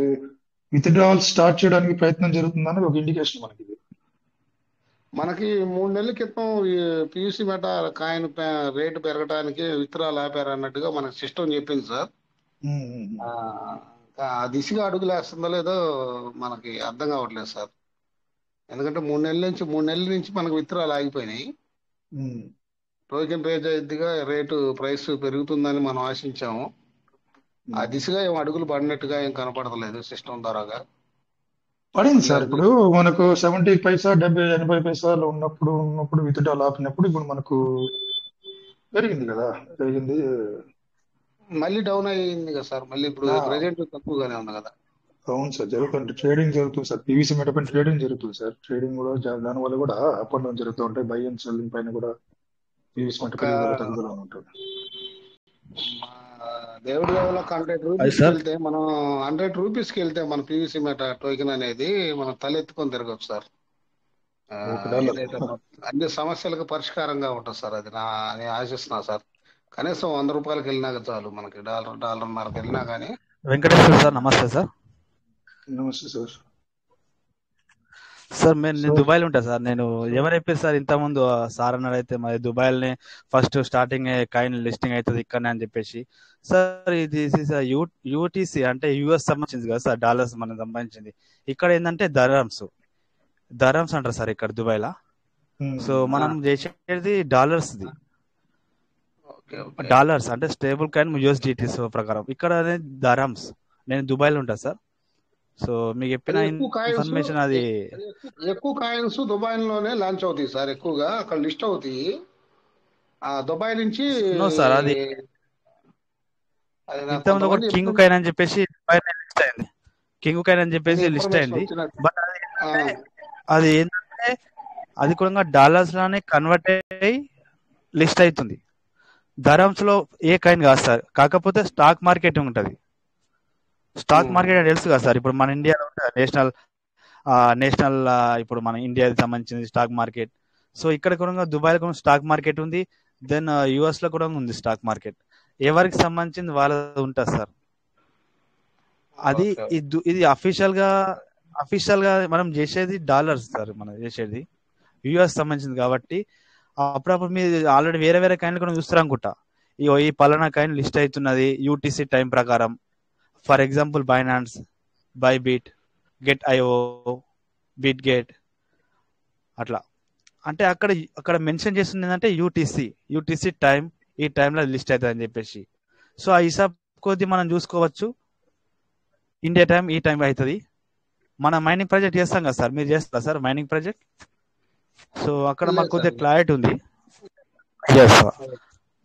విత్డ్రావల్ స్టార్ట్ చేయడానికి ప్రయత్నం జరుగుతుందని ఒక ఇండికేషన్ మనకి ఇది. మనకి 3 నెలల క్రితం ఈ పియూసీ మెటా కాయిన్ రేటు పెరగడానికి విత్డ్రాల్ ఆపారు అన్నట్టుగా మనకి సిస్టమ్ చెప్పింది సార్. ఉమ్, ఆ ఆ దిశగా అడుగులు వేస్తుందో లేదో మనకి అర్థం కావట్లేదు సార్. ఎందుకంటే 3 నెలల నుంచి మనకు విత్డ్రాల్ ఆగిపోయినాయి. ఉమ్, టోకెన్ రేజ్ అయ్యిద్దిగా ప్రైస్ పెరుగుతుందని మనం ఆశించాము. ఆ దిశగా ఏం అడుగులు పడినట్టుగా ఏం కనపడతలేదు సిస్టమ్ ద్వారాగా. పడింది మళ్ళీ సార్. అది ఇప్పుడు మనకు 70 పైసా 70-80 పైసలు ఉన్నప్పుడు విత్డ్రాల్ ఆపినప్పుడు ఇప్పుడు మనకు పెరిగింది కదా, పెరిగింది. మళ్ళీ డౌన్ అయ్యింది కదా సార్. మళ్ళీ ఇప్పుడు ఆ, ప్రెసెంట్ తక్కువగానే ఉంది కదా. అవును సార్, జరుగుతుంది. ట్రేడింగ్ జరుగుతుంది సార్. పీవీసీ మెట పైన ట్రేడింగ్ జరుగుతుంది సార్. ట్రేడింగ్ కూడా దాని వల్ల కూడా అప్ అండ్ డౌన్ జరుగుతూ ఉంటాయి. బై అండ్ సెల్లింగ్ పైన కూడా పీవీసీ మెట ఒక్క పెరుగుదల తగ్గుదల ఉంటుంది. మా దేవుడి దేవుళ్ళ అది సార్ 100 రూపీస్కి వెళ్తే మన పీవీసీ మెట టోకెన్ అనేది మనం తలెత్తుకొని తిరగచ్చు సార్. $1. ఏదైతే అన్ని సమస్యలకు పరిష్కారంగా ఉంటుంది సార్. అది నేను ఆశిస్తున్నా సార్. కనీసం 100 రూపాయలకి వెళ్ళినాక చాలు మనకి డాలర్న్నరకు వెళ్ళినా కానీ. వెంకటేశ్వర సార్, నమస్తే సార్. నమస్తే సార్. సార్ నేను సార్ దుబాయ్లో ఉంటా సార్. నేను ఎవరు చెప్పారు సార్ ఇంతకుముందు సార్ అన్నాడు అయితే మరి దుబాయ్లోనే ఫస్ట్ స్టార్టింగ్ కాయిన్ లిస్టింగ్ అవుతుంది ఇక్కడనే అని చెప్పేసి. సార్ ఇది యూటీసీ అంటే యుఎస్ సంబంధించింది కదా సార్, డాలర్స్ మనకు సంబంధించింది. ఇక్కడ ఏంటంటే దరమ్స్ అంటారు సార్ ఇక్కడ దుబాయ్లో. సో మనం చేసేది డాలర్స్ది. ఓకే ఓకే డాలర్స్ అంటే స్టేబుల్ కాయిన్ యూఎస్డిటీస్ ప్రకారం. ఇక్కడ అనేది దరమ్స్. నేను దుబాయ్లో ఉంటా సార్. సో మీకు చెప్పిన ఇన్ఫర్మేషన్ అది ఎక్కువ కాయిన్స్ దుబాయ్ లోనే లాంచ్ అవుతాయి సార్. ఎక్కువగా అక్కడ లిస్ట్ అవుతాయి. ఆ దుబాయ్ నుంచి నో సార్, అది అది నాకు ఇంతకుముందు ఒకటి కొంతమంది కింగ్ కాయిన్ అని చెప్పేసి దుబాయ్ లిస్ట్ అయింది. కింగ్ కాయిన్ అని చెప్పేసి లిస్ట్ ఇన్ఫర్మేషన్ అయింది. వచ్చినట్టు. బట్ అది ఏంటంటే అది కూడా డాలర్స్ లోనే కన్వర్ట్ అయ్యి లిస్ట్ అవుతుంది. దరమ్స్ లో ఏ కాయిన్ కాదు సార్. కాకపోతే స్టాక్ మార్కెట్ ఉంటుంది. స్టాక్ మార్కెట్ తెలుసు కదా సార్. ఇప్పుడు మన ఇండియాలో నేషనల్ ఇప్పుడు మన ఇండియాకి సంబంధించింది స్టాక్ మార్కెట్. సో ఇక్కడ కూడా దుబాయ్లో కూడా స్టాక్ మార్కెట్ ఉంది. దెన్ యుఎస్ లో కూడా ఉంది స్టాక్ మార్కెట్. ఎవరికి సంబంధించింది వాళ్ళది ఉంటుంది సార్. అది ఇది అఫీషియల్ గా మనం చేసేది డాలర్స్ సార్. మనం చేసేది యుఎస్ సంబంధించింది కాబట్టి అప్పుడప్పుడు మీరు ఆల్రెడీ వేరే కాయిన్లు కూడా చూస్తారు అనుకుంటా. ఈ పలానా కాయిన్ లిస్ట్ అవుతున్నది యూటీసీ టైం ప్రకారం. For example Binance, Bybit, Get.io, Bitget అట్లా. అంటే అక్కడ మెన్షన్ చేస్తుంది ఏంటంటే యూటీసీ టైం, ఈ టైంలో లిస్ట్ అవుతుంది అని చెప్పేసి. సో ఆ హిసాబ్ కొద్ది మనం చూసుకోవచ్చు. ఇండియా టైం ఈ టైం అవుతుంది. మన మైనింగ్ ప్రాజెక్ట్ చేస్తాం కదా సార్. మీరు చేస్తారా సార్ మైనింగ్ ప్రాజెక్ట్? సో అక్కడ మాకు కొద్దిగా క్లారిటీ ఉంది.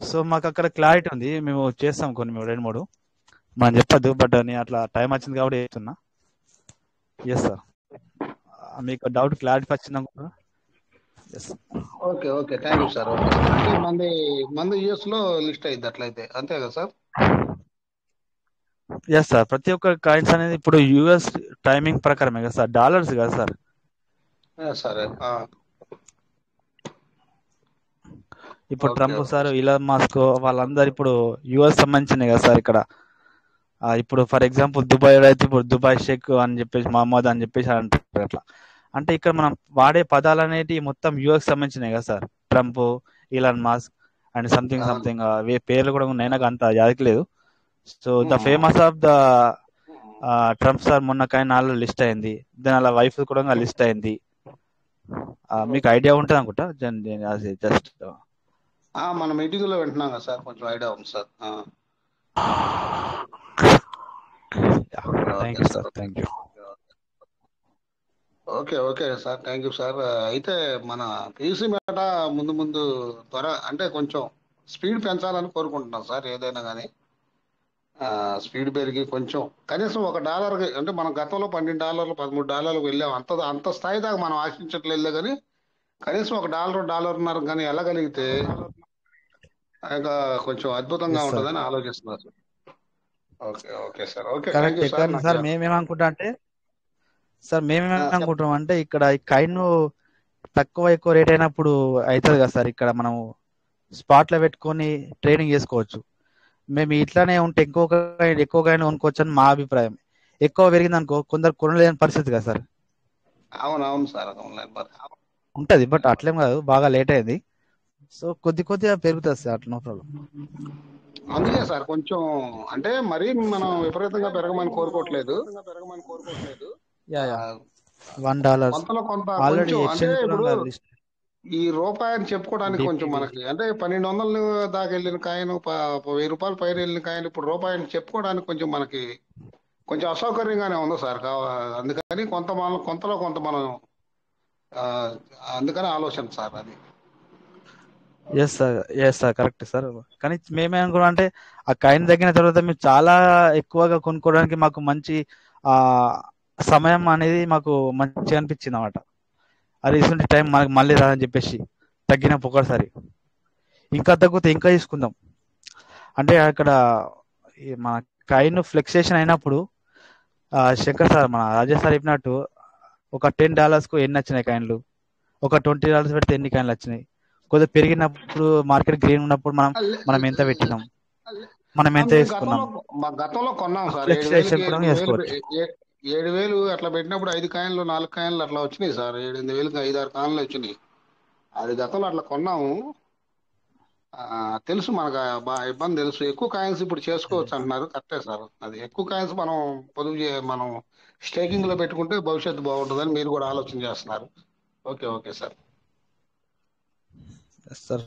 సో మాకు అక్కడ క్లారిటీ ఉంది. మేము చేస్తాం కొన్ని 2-3 మనం చెప్పద్దు. బట్ నేను అట్లా టైం వచ్చింది కాబట్టి చెప్తున్నా. ఎస్ సార్, మీకు డౌట్ క్లారిటీ వచ్చిందా? Okay okay thank you sir. Okay అంటే మంది యుఎస్ లో లిస్ట్ అయింది అట్లయితే, అంతే కదా సార్? ఎస్ సార్, ప్రతి ఒక్క కాయిన్స్ అనేది ఇప్పుడు యుఎస్ టైమింగ్ ప్రకారమే కదా సార్, డాలర్స్ కదా సార్. సరే ఇప్పుడు ట్రంప్ సార్, ఇలాన్ మస్క్ వాళ్ళందరూ ఇప్పుడు యుఎస్ సంబంధించినవి కదా సార్. ఇక్కడ ఇప్పుడు ఫర్ ఎగ్జాంపుల్ దుబాయ్ అయితే ఇప్పుడు దుబాయ్ షేక్ అని చెప్పేసి, మహమ్మద్ అని చెప్పేసి అంటారు. అట్లా అంటే ఇక్కడ మనం వాడే పదాలు అనేవి మొత్తం యుఎస్ సంబంధించినవి కదా sir. Trump, Elon Musk and something పేర్లు కూడా ఉన్నాయి, నాకు అంత యాదకలేదు. So the famous of the Trump sir మొన్న కాయిన్ లిస్ట్ అయింది. దాని అలా వైఫ్ కూడా లిస్ట్ అయింది. మీకు ఐడియా ఉంటుంది అనుకుంటా. జస్ట్ మన మీటింగ్ లో వింటున్నాం కదా సార్, కొంచెం ఐడియా ఉంది sir. Thank you sir. Thank you. Okay sir, thank you sir. అయితే మన పీసీ మేట ముందు త్వర అంటే కొంచెం స్పీడ్ పెంచాలని కోరుకుంటున్నాం సార్. ఏదైనా కానీ స్పీడ్ పెరిగి కొంచెం కనీసం $1 అంటే మనం గతంలో $12, $13 వెళ్ళాం. అంత స్థాయి దాకా మనం ఆశించట్లేదు కానీ కనీసం $1, $1.50 కానీ వెళ్ళగలిగితే ఇంకా కొంచెం అద్భుతంగా ఎస్ సార్, ఉంటుందని ఆలోచిస్తున్నారు sir. Okay okay sir. Okay, thank correct. You sir. కానీ నాకు సార్ మేమేమనుకుంటా అంటే చెప్పండి. అంటే ఇక్కడ ఈ కాయిన్ తక్కువ ఎక్కువ రేట్ అయినప్పుడు అవుతుంది కదా సార్, ఇక్కడ మనం స్పాట్ లో పెట్టుకొని ట్రేడింగ్ చేసుకోవచ్చు. మేము ఇట్లానే ఉంటే ఎక్కువగా కొనుక్కోవచ్చు అని మా అభిప్రాయం. ఎక్కువ పెరిగింది అనుకో కొందరు కొనలేని పరిస్థితి కదా సార్ అవును సార్, అవును. ఉంటది. బట్ అట్లేం కాదు, బాగా లేట్ అయింది. సో కొద్దిగా పెరుగుతుంది సార్, అట్లా నో ప్రాబ్లం. అందుకే సార్ కొంచెం, అంటే మరీ మనం విపరీతంగా పెరగమని కోరుకోవట్లేదు. యా ఆ, యా $1 కొంతలో కొంత ఆల్రెడీ కొంచెం, అంటే ఎక్స్చేంజ్ ఇప్పుడు కూడా లిస్ట్ ఈ రూపాయని చెప్పుకోవడానికి కొంచెం డిపి మనకి, అంటే 1200 దాకా వెళ్ళిన కాయను, 1000 రూపాయలు పైన వెళ్ళిన కాయను ఇప్పుడు రూపాయని చెప్పుకోవడానికి కొంచెం మనకి కొంచెం అసౌకర్యంగానే ఉంది సార్. అందుకని కొంతలో కొంత మనం ఆ, అందుకని ఆలోచన సార్ అది. Yes sir, correct sir. కానీ మేమేమనుకున్నాం అంటే ఆ కాయిన్ తగ్గిన తర్వాత మేము చాలా ఎక్కువగా కొనుక్కోవడానికి మాకు మంచి ఆ సమయం అనేది మాకు మంచిగా అనిపించింది అన్నమాట. అది ఇటువంటి టైం మనకు మళ్ళీ రాదని చెప్పేసి తగ్గినప్పుడు ఒకసారి ఇంకా తగ్గితే ఇంకా తీసుకుందాం. అంటే అక్కడ మన కాయిన్ ఫ్లెక్సేషన్ అయినప్పుడు శంకర్ సార్, మన రాజేష్ సార్ చెప్పినట్టు ఒక $10 ఎన్ని వచ్చినాయి కాయిన్లు, ఒక $20 పెడితే ఎన్ని కాయిన్లు వచ్చినాయి. కొద్దిగా పెరిగినప్పుడు మార్కెట్ గ్రీన్ ఉన్నప్పుడు మనం ఎంత పెట్టినాం, మనం ఎంత మేము తీసుకున్నాం, గతంలో కొన్నాం సార్. 7,000కి ఫ్లెక్సేషన్ కూడా 8,000 చేసుకోవచ్చు. 7,000 అట్లా పెట్టినప్పుడు 5 కాయిన్లు 4 కాయిన్లు అట్లా వచ్చినాయి సార్. 8,000కి 5-6 కాయిన్లు వచ్చినాయి. అది గతంలో అట్లా కొన్నాము. తెలుసు మనకు ఇబ్బంది తెలుసు. ఎక్కువ కాయిన్స్ ఇప్పుడు చేసుకోవచ్చు అంటున్నారు, కరెక్టే సార్. అది ఎక్కువ కాయిన్స్ మనం మనం స్టేకింగ్ లో పెట్టుకుంటే భవిష్యత్తు బాగుంటుందని మీరు కూడా ఆలోచన చేస్తున్నారు. Okay okay sir. సార్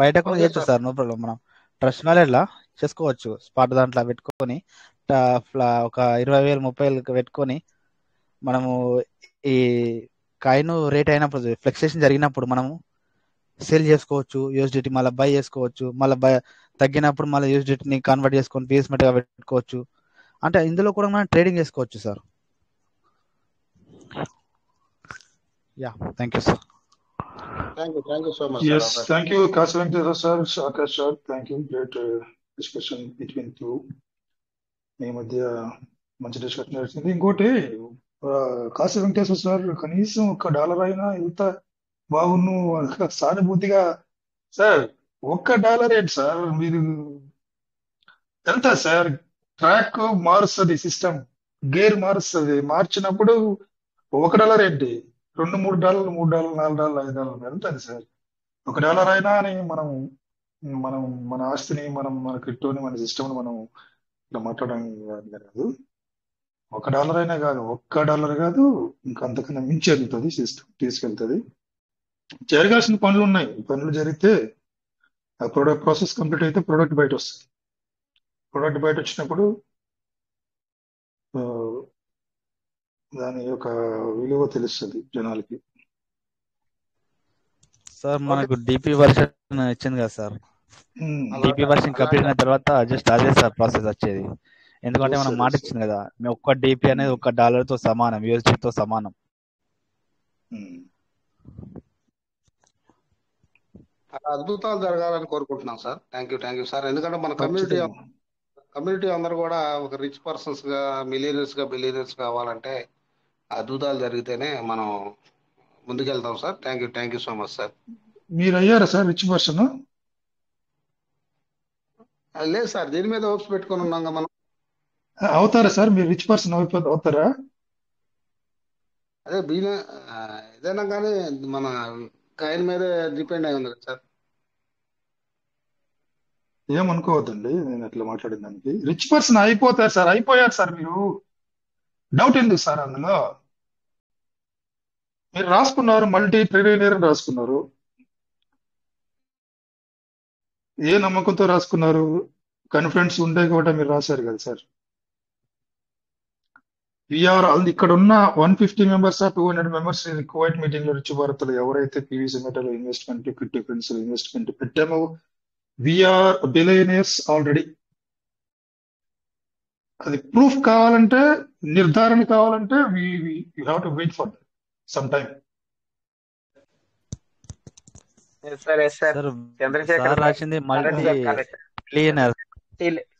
బయట కూడా ఓకే చేయొచ్చు సార్. Sir, no problem. మనం ట్రస్ట్ వ్యాలెట్లా చేసుకోవచ్చు. స్పాట్ దాంట్లో పెట్టుకొని ఒక 20,000 30,000 పెట్టుకొని మనము ఈ కాయిన్ రేట్ అయినప్పుడు ఫ్లెక్సేషన్ జరిగినప్పుడు మనము సేల్ చేసుకోవచ్చు. యూఎస్డిటీ మళ్ళీ బై చేసుకోవచ్చు. మళ్ళీ తగ్గినప్పుడు మళ్ళీ యూఎస్డిటీని కన్వర్ట్ చేసుకొని పీస్మెంట్ గా పెట్టుకోవచ్చు. అంటే ఇందులో కూడా మనం ట్రేడింగ్ చేసుకోవచ్చు sir. Yeah, thank you sir. Thank you so much Yes, sir. thank you, Kasim Venkateswara sir, Akash sir. Thank you. Great discussion between you. మీ మధ్య మంచి డిస్కషన్ జరిగింది. ఇంకోటి, కాశీ వెంకటేశ్వర సార్ కనీసం $1 అయినా ఎంత బాగున్ను సానుభూతిగా. సార్, $1 ఏంటి సార్, మీరు ఎంత సార్, ట్రాక్ మారుస్తుంది, సిస్టమ్ గేర్ మారుస్తుంది. మార్చినప్పుడు $1 ఏంటి, $2 $3 $4 $5 వెళ్తుంది సార్. $1 అయినా అని మనం మనం మన ఆస్తిని, మన క్రిప్టోని, మన సిస్టమ్ మనం ఇట్లా మాట్లాడడం కాదు. $1 అయినా కాదు, $1 కాదు, ఇంకా అంతకన్నా మించి వెళ్తుంది సిస్టమ్, తీసుకెళ్తుంది. జరగాల్సిన పనులు ఉన్నాయి. పనులు జరిగితే ఆ ప్రాసెస్ కంప్లీట్ అయితే ప్రోడక్ట్ బయట వస్తుంది. ప్రోడక్ట్ బయట వచ్చినప్పుడు ఆ, దాని యొక్క విలువ తెలుస్తుంది జనాలకి. సార్ మనకు డిపి వర్షన్ ఇచ్చింది కదా సార్, డిపి వర్షన్ కంప్లీట్ అయిన తర్వాత జస్ట్ అదే సార్ ప్రాసెస్ వచ్చేది. ఎందుకంటే మనం మాట ఇచ్చింది కదా, ఒక్క డిపి అనేది $1 సమానం, యూఎస్డితో సమానం. అద్భుతాలు జరగాలని కోరుకుంటున్నాం సార్. Thank you sir. ఎందుకంటే మన కమ్యూనిటీ అందరూ కూడా ఒక రిచ్ పర్సన్స్ గా, బిలియనర్స్ కావాలంటే అద్భుతాలు జరిగితేనే మనం ముందుకెళ్తాం sir. Thank you so much sir. మీరు అయ్యారా సార్ రిచ్ పర్సన్? లేదు సార్, దీని మీద హోప్స్ పెట్టుకుని ఉన్నాం మనం. అవుతారా సార్, మీరు రిచ్ పర్సన్ అవుతారా? అదే ఏదైనా కానీ మన కాయిన్ మీదే డిపెండ్ అయి ఉంది కదా సార్. ఏమనుకోవద్దండి నేను అట్లా మాట్లాడిన దానికి. రిచ్ పర్సన్ అయిపోతారు సార్, అయిపోయారు సార్. మీరు డౌట్ ఎందుకు సార్ అందులో? మీరు రాసుకున్నారు మల్టీ ట్రిలియనర్ రాసుకున్నారు. ఏ నమ్మకంతో రాసుకున్నారు? కాన్ఫిడెన్స్ ఉండే కూడా మీరు రాశారు కదా సార్. ఇక్కడ ఉన్న 150 మెంబర్స్ 200 మెంబర్స్ కువైట్ మీటింగ్ లో రిచ్ భారత్ లో ఎవరైతే PVC metal investment, cryptocurrency investment పెట్టామో, వీఆర్ బిలియనర్స్ ఆల్రెడీ. అది ప్రూఫ్ కావాలంటే, నిర్ధారణ కావాలంటే you have to wait for some time. Yes sir, yes sir. Sir Chandrasekhar sir sir, రాసింది correct multi sir, correct. Trillionaire.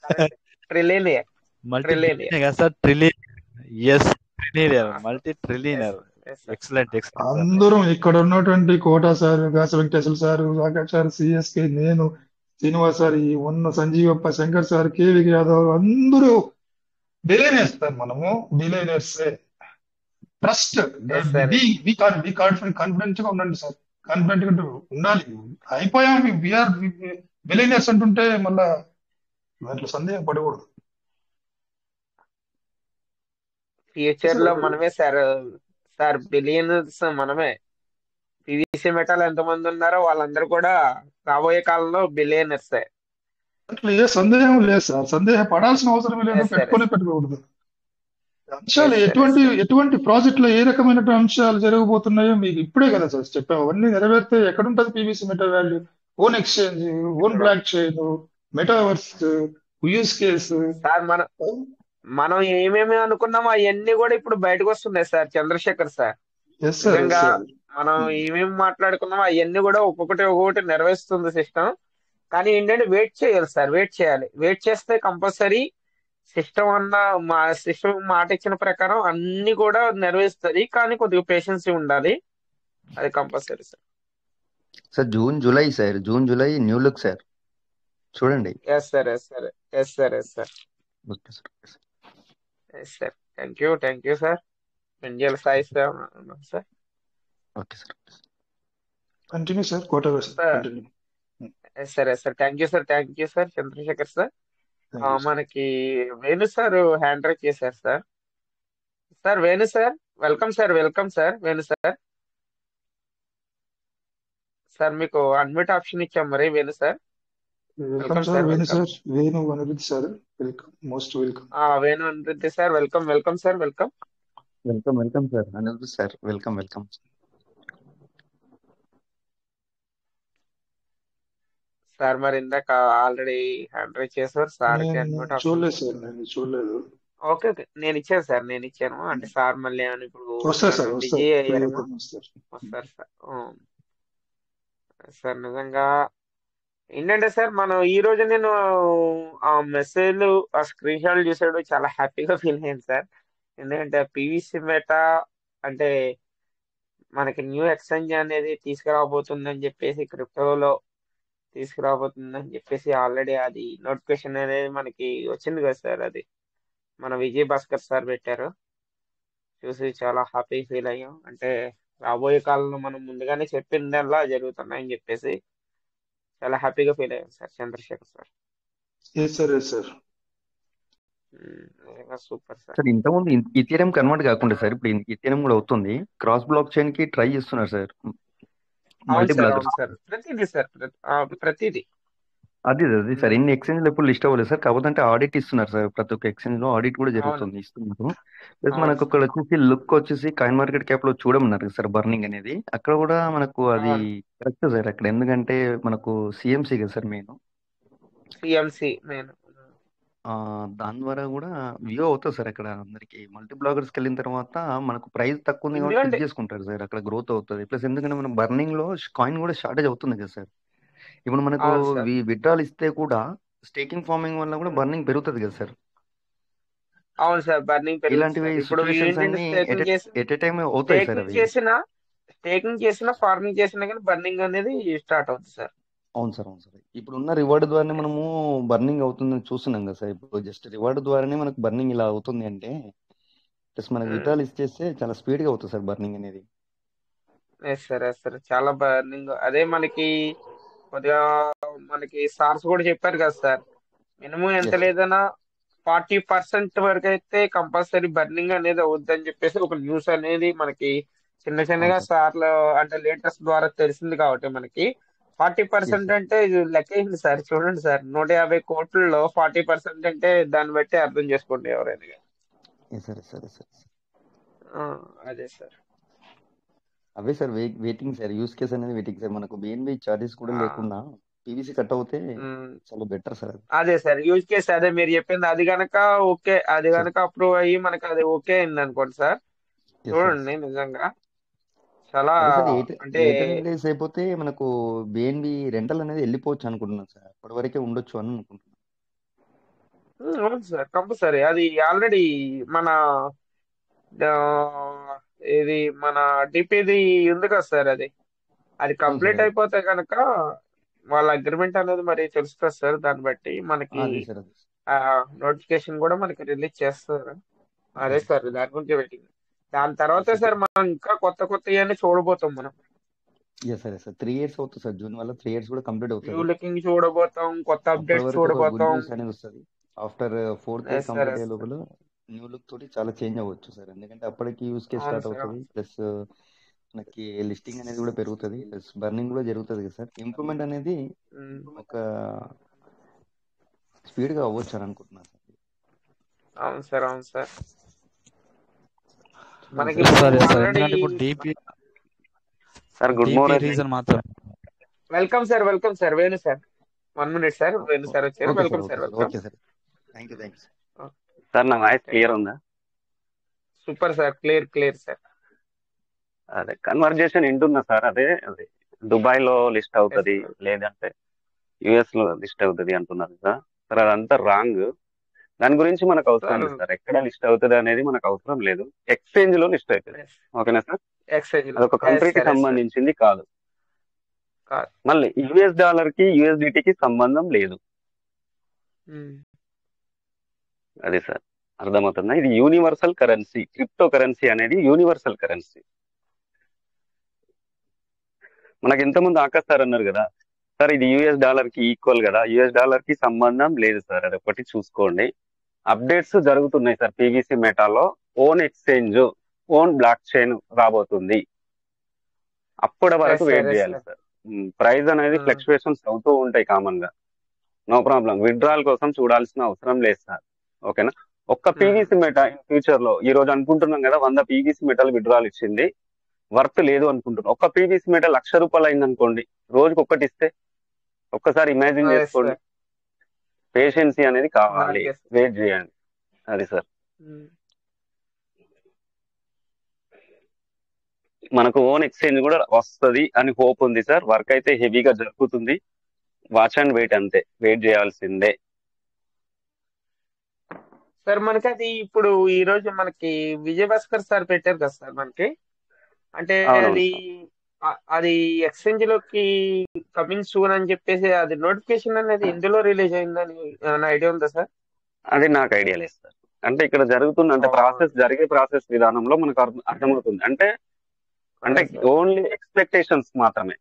Correct, trillionaire, multi trillionaire. Billionaire కదా sir, trillion. Yes, trillionaire, sir, multi yes trillionaire. Yes sir. Excellent, excellent sir. అందరం ఇక్కడ ఉన్నటువంటి Kota sir, గాస Venkateswara sir, Rakesh sir, CSK, నేను, Srinivas sir, ఈ ఉన్న Sanjeevappa, Shankar sir, KV Yadav, అందరూ బిలియనర్స్ సార్. మనము billionaires. Trust, yes sir, confident గా ఉండండి సార్. కాన్ఫిడెంట్ గా ఉండాలి. అయిపోయాం, విఆర్ బిలియనర్స్ అంటుంటే మళ్ళా దాంట్లో సందేహం పడకూడదు ఫ్యూచర్ లో సార్. మనమే సార్. సార్ బిలియనర్స్ మనమే. పివిసి మెటల్ ఎంతమంది ఉన్నారో వాళ్ళందరూ కూడా రాబోయే కాలంలో బిలియనర్స్. దాంట్లో ఏ సందేహం లేదు సార్. సందేహం పడాల్సిన అవసరం లేదు, ఎస్ సార్, పెట్టుకునే పెట్టుకోకూడదు. అంశాలు ఎస్ సార్, ఎటువంటి ఎస్ సార్. ఎటువంటి ప్రాజెక్ట్ లో ఏ రకమైన అంశాలు జరగబోతున్నాయో మీకు ఇప్పుడే కదా సార్ చెప్పాము. అవన్నీ నెరవేరితే ఎక్కడుంటది PVC meta value? Own exchange, own ఇక్కడ blockchain, metaverse, use case. Sir మనం ఏమేమి అనుకున్నామో అవన్నీ కూడా ఇప్పుడు బయటకు వస్తున్నాయి sir Chandrasekhar sir. Yes sir, yes నిజంగా సార్. మనం ఏమేమి మాట్లాడుకున్నామో అవన్నీ కూడా ఒక్కొక్కటి నెరవేరుస్తుంది సిస్టమ్. కానీ ఏంటంటే వెయిట్ చేయాలి సార్, వెయిట్ చేయాలి. వెయిట్ చేస్తే కంపల్సరీ సిస్టమ్ మాట ఇచ్చిన ప్రకారం అన్ని కూడా నెరవేరుస్తుంది. కానీ కొద్దిగా పేషెన్సీ ఉండాలి, అది compulsory sir. Sir June July new look sir, చూడండి. Yes sir, yes sir, yes sir, yes sir, okay sir. Yes sir. Thank you sir. Penjal Sai sir. Okay sir. Continue sir, Kota sir, continue. Yes sir, yes sir. Thank you sir Chandrasekhar sir. Thank you sir. మనకి Venu sir hand raise చేశారు sir. Sir Venu sir, welcome sir, welcome sir Venu sir. Sir మీకు unmute option ఇచ్చాం మరి Venu sir. Welcome welcome sir, sir, Venu welcome. Sir, Venu Anirudh sir, welcome, most welcome. Venu Anirudh sir, welcome sir, welcome. Welcome sir, Anirudh sir, welcome. Sir మరి ఇందాక already hand raise చేశారు sir కి నేను unmute option చూడలేదు ఇచ్చాం. సార్, నేను చూడలేదు. ఓకే, ఓకే, నేను ఇచ్చాను సార్, నేను ఇచ్చాను. అంటే సార్ మళ్ళీ ఏమైనా ఇప్పుడు వస్తారు సార్, ఏమైనా వస్తారు, బిజీ ఫ్రీ అయ్యారేమో. అయిపోతుంది వస్తారు. వస్తారు సార్. సార్ నిజంగా ఏంటంటే సార్ మనం ఈ రోజు నేను ఆ మెసేజ్ ఆ స్క్రీన్ షాట్ చూసాడు చాలా హ్యాపీగా ఫీల్ అయ్యాను సార్. ఎందుకంటే పీవీసీ మెటా అంటే మనకి న్యూ ఎక్స్చేంజ్ అనేది తీసుకురాబోతుందని చెప్పేసి, క్రిప్టోలో తీసుకురాబోతుందని చెప్పేసి ఆల్రెడీ అది నోటిఫికేషన్ అనేది మనకి వచ్చింది కదా సార్. అది మన విజయ్ భాస్కర్ సార్ పెట్టారు. చూసి చాలా హ్యాపీ ఫీల్ అయ్యాం. అంటే రాబోయే కాలంలో మనం ముందుగానే చెప్పిందల్లా జరుగుతున్నాయని చెప్పేసి చాలా హ్యాపీగా ఫీల్ అయ్యాం sir Chandrasekhar sir. Yes sir, yes sir. నిజంగా సూపర్ సార్. సార్ ఇంతకుముందు ఇథీరియం కన్వర్ట్ కాకుండా సార్ ఇప్పుడు ఇథీరియం కూడా అవుతుంది. క్రాస్ బ్లాక్ చైన్ కి ట్రై చేస్తున్నారు సార్, అవును మల్టీ సార్, బ్లాకర్స్. అవును సార్. ప్రతిదీ సార్, ప్రతిదీ. అది సార్ ఎన్ని ఎక్స్చేంజ్ ఎప్పుడు లిస్ట్ అవ్వలేదు సార్. కాకపోతే అంటే ఆడిట్ ఇస్తున్నారు సార్, ప్రతి ఒక్క ఎక్స్చేంజ్ లో ఆడిట్ కూడా అవును, జరుగుతుంది, ఇస్తున్నారు. ప్లస్ అవును మనకు సార్, అక్కడ వచ్చేసి లుక్ వచ్చేసి కాయిన్ మార్కెట్ క్యాప్ లో చూడమన్నారు సార్ బర్నింగ్ అనేది. అక్కడ కూడా మనకు అది అవును. కరెక్ట్ సార్ అక్కడ, ఎందుకంటే మనకు సిఎంసి కదా సార్ మెయిన్. సిఎంసి నేను దాని ద్వారా కూడా వ్యూ అవుతుంది సార్ అక్కడ అందరికి. మల్టీ బ్లాగర్స్కి వెళ్ళిన తర్వాత మనకు ప్రైస్ తక్కువ ఉంది కాబట్టి ఎందుకంటే పిక్ చేసుకుంటారు సార్, అక్కడ గ్రోత్ అవుతుంది. ప్లస్ ఎందుకంటే మనం బర్నింగ్ లో కాయిన్ కూడా షార్టేజ్ అవుతుంది కదా సార్. ఇప్పుడు మనకు అవును సార్. విత్డ్రాల్ ఇస్తే కూడా స్టేకింగ్ ఫార్మింగ్ వల్ల కూడా బర్నింగ్ పెరుగుతుంది కదా సార్. అవును సార్, బర్నింగ్ పెరుగుతుంది ఇలాంటివి సార్. ఇప్పుడు సిచ్యువేషన్స్ ఏంటంటే అన్ని ఎట్ ఏ టైం అవుతాయి సార్ అవి. స్టేకింగ్ చేసినా ఫార్మింగ్ చేసినా కానీ బర్నింగ్ అనేది స్టార్ట్ అవుతుంది సార్. అవును సార్. ఇప్పుడు ఉన్న రివార్డ్ ద్వారానే మనము బర్నింగ్ అవుతుందని చూస్తున్నాం కదా సార్. ఇప్పుడు జస్ట్ రివార్డ్ ద్వారానే మనకు బర్నింగ్ ఇలా అవుతుంది అంటే ప్లస్ మనకు విత్డ్రాల్ ఇచ్చేస్తే చాలా స్పీడ్ గా అవుతుంది సార్ బర్నింగ్ అనేది. ఎస్ సార్, చాలా బర్నింగ్. అదే మనకి కొద్దిగా మనకి సార్స్ కూడా చెప్పారు కదా సార్, మినిమం ఎంత ఎస్ లేదన్నా 40% వరకు అయితే కంపల్సరీ బర్నింగ్ అనేది అవుద్దని చెప్పేసి ఒక న్యూస్ అనేది మనకి చిన్నగా అవును సార్. సార్లు అంటే లేటెస్ట్ ద్వారా తెలిసింది కాబట్టి మనకి ఎస్ 40% సార్. అంటే ఇది లెక్కేయండి సార్. చూడండి సార్, 150 కోట్లలో 40% అంటే దాన్ని బట్టి అర్థం చేసుకోండి ఎవరైనా కానీ. Yes sir. అదే సార్. అవే sir waiting sir, use case అనేది వెయిటింగ్ సార్. మనకు బిఎన్బి చార్జెస్ కూడా ఆ, లేకుండా పీవీసీ కట్ అవుతే ఉమ్, చాలా బెటర్ సార్ అది. అదే సార్ యూజ్ కేసు. అదే మీరు చెప్పింది, అది గనక ఓకే, అది సార్ గనక అప్రూవ్ అయ్యి మనకి అది ఓకే అయింది అనుకోండి సార్. Yes sir. చూడండి నిజంగా చాలా అదే సార్ అంటే ఎయిర్టెల్ రిలీజ్ అయిపోతే మనకు బిఎన్బి రెంటల్ అనేది వెళ్ళిపోవచ్చు అనుకుంటున్నాను సార్. అప్పటి వరకే ఉండొచ్చు అని అనుకుంటున్నాను. అవును సార్ కంపల్సరీ అది ఆల్రెడీ మన ఆ, ఇది మన డిపిది ఉంది కదా సార్ అది అవును సార్. కంప్లీట్ అదే అయిపోతే కనుక వాళ్ళ అగ్రిమెంట్ అనేది మరి తెలుస్తుంది సార్. దాన్ని బట్టి మనకి అదే సార్. అదే నోటిఫికేషన్ కూడా మనకి రిలీజ్ చేస్తారు. అదే అదే సార్ సార్. దాని గురించి వెయిటింగ్. దాని తర్వాత సార్ సార్ మనం ఇంకా కొత్త కొత్త ఇవన్నీ చూడబోతాం. మనం సరే సార్ 3 years అవుతుంది సార్. జూన్ వల్ల 3 years కూడా కంప్లీట్ న్యూ అవుతుంది. లుకింగ్ చూడబోతాం, కొత్త అప్పటి అప్డేట్స్ వరకు ఒక గుడ్ చూడబోతాం. న్యూస్ అనేది వస్తుంది. After 4th year yes sir, complete yes అయ్యే సార్. లోపల న్యూ లుక్ తోటి చాలా చేంజ్ అవ్వచ్చు సార్. ఎందుకంటే అప్పటికి యూస్ కేస్ అవును స్టార్ట్ సార్, అవుతుంది. అవును సార్. ప్లస్ మనకి లిస్టింగ్ అనేది కూడా పెరుగుతుంది. ప్లస్ బర్నింగ్ కూడా జరుగుతుంది కదా సార్. ఇంప్రూవ్మెంట్ అనేది ఉమ్, ఒక స్పీడ్ గా అవ్వచ్చు అని అనుకుంటున్నాను సార్. అవును సార్, అవును సార్. చూద్దాం మనకి సార్. ఇప్పుడు సార్ సార్ ఆల్రెడీ ఎందుకంటే ఇప్పుడు DP sir good DP morning. Reason మాత్రం welcome sir Venu sir. 1 minute sir, Venu sir వచ్చారు. Okay sir. Welcome okay sir, sir. Welcome. Okay sir. Thank you sir. Sir నా voice thank clear you. ఉందా? Super sir, clear sir. అదే conversation వింటున్నా sir. అదే అదే Dubai లో list ఎస్ అవుతుంది సార్. లేదంటే యుఎస్ లో లిస్ట్ అవుతుంది అంటున్నారు సార్. సార్ అదంతా రాంగ్. దాని గురించి మనకు అవసరం సార్ లేదు సార్. ఎక్కడ లిస్ట్ అవుతుంది అనేది మనకు అవసరం లేదు. ఎక్స్చేంజ్ లో లిస్ట్ అవుతుంది. ఓకేనా సార్? ఎక్స్చేంజ్ లో అదొక ఎస్ కంట్రీకి సార్, ఎస్ సార్. సంబంధించింది కాదు. కాదు. మళ్ళీ యుఎస్ డాలర్ కి యుఎస్డిటికి సంబంధం లేదు. ఉమ్, అది సార్ అర్థమవుతుందా? ఇది యూనివర్సల్ కరెన్సీ. క్రిప్టో కరెన్సీ అనేది యూనివర్సల్ కరెన్సీ. మనకి ఇంతకుముందు ఆకాష్ సార్ అన్నారు కదా సార్ ఇది యుఎస్ డాలర్ కి ఈక్వల్ కదా. యుఎస్ డాలర్ కి సంబంధం లేదు సార్. అది ఒకటి చూసుకోండి. అప్డేట్స్ జరుగుతున్నాయి సార్. పీవీసీ మెటాలో own exchange, own block chain రాబోతుంది. అప్పటి వరకు ఎస్ వెయిట్ సార్, ఎస్ చేయాలి సార్. సార్. ప్రైస్ అనేది ఫ్లక్చువేషన్స్ అవుతూ ఉంటాయి కామన్ గా. No problem. విత్డ్రాల్ కోసం చూడాల్సిన అవసరం లేదు సార్. ఓకేనా? ఒక్క పీవీసీ మెటా ఇన్ ఫ్యూచర్ లో ఈ రోజు అనుకుంటున్నాం కదా 100 పీవీసీ మెటల్ విత్డ్రాల్ ఇచ్చింది, వర్త్ లేదు అనుకుంటున్నాం. ఒక్క పీవీసీ మెటల్ ₹1,00,000 అయింది అనుకోండి, రోజుకి ఒక్కటి ఇస్తే ఒక్కసారి ఇమాజిన్ ఎస్ చేసుకోండి. సార్. పేషెన్సీ అనేది కావాలి, నాట్ ఎస్. వెయిట్ చేయండి. అది సార్. మనకు ఓన్ ఎక్స్చేంజ్ కూడా వస్తుంది అని హోప్ ఉంది సార్. వర్క్ అయితే హెవీగా జరుగుతుంది. వాచ్ అండ్ వెయిట్, అంతే. వెయిట్ చేయాల్సిందే. సార్ మనకి అది ఇప్పుడు ఈ రోజు మనకి విజయభాస్కర్ సార్ పెట్టారు కదా సార్ మనకి. అంటే అవునవును అది సార్. అది ఎక్స్చేంజ్ లోకి కమింగ్ సూన్ అని చెప్పేసి అది నోటిఫికేషన్ అనేది ఎందులో రిలీజ్ అయిందని ఏమైనా ఐడియా ఉందా సార్? అది నాకు ఐడియా లేదు సార్. అంటే ఇక్కడ జరుగుతున్న అంటే జరిగే ప్రాసెస్ విధానంలో మనకు అర్థమవుతుంది. అంటే ఓన్లీ ఎక్స్పెక్టేషన్స్ మాత్రమే,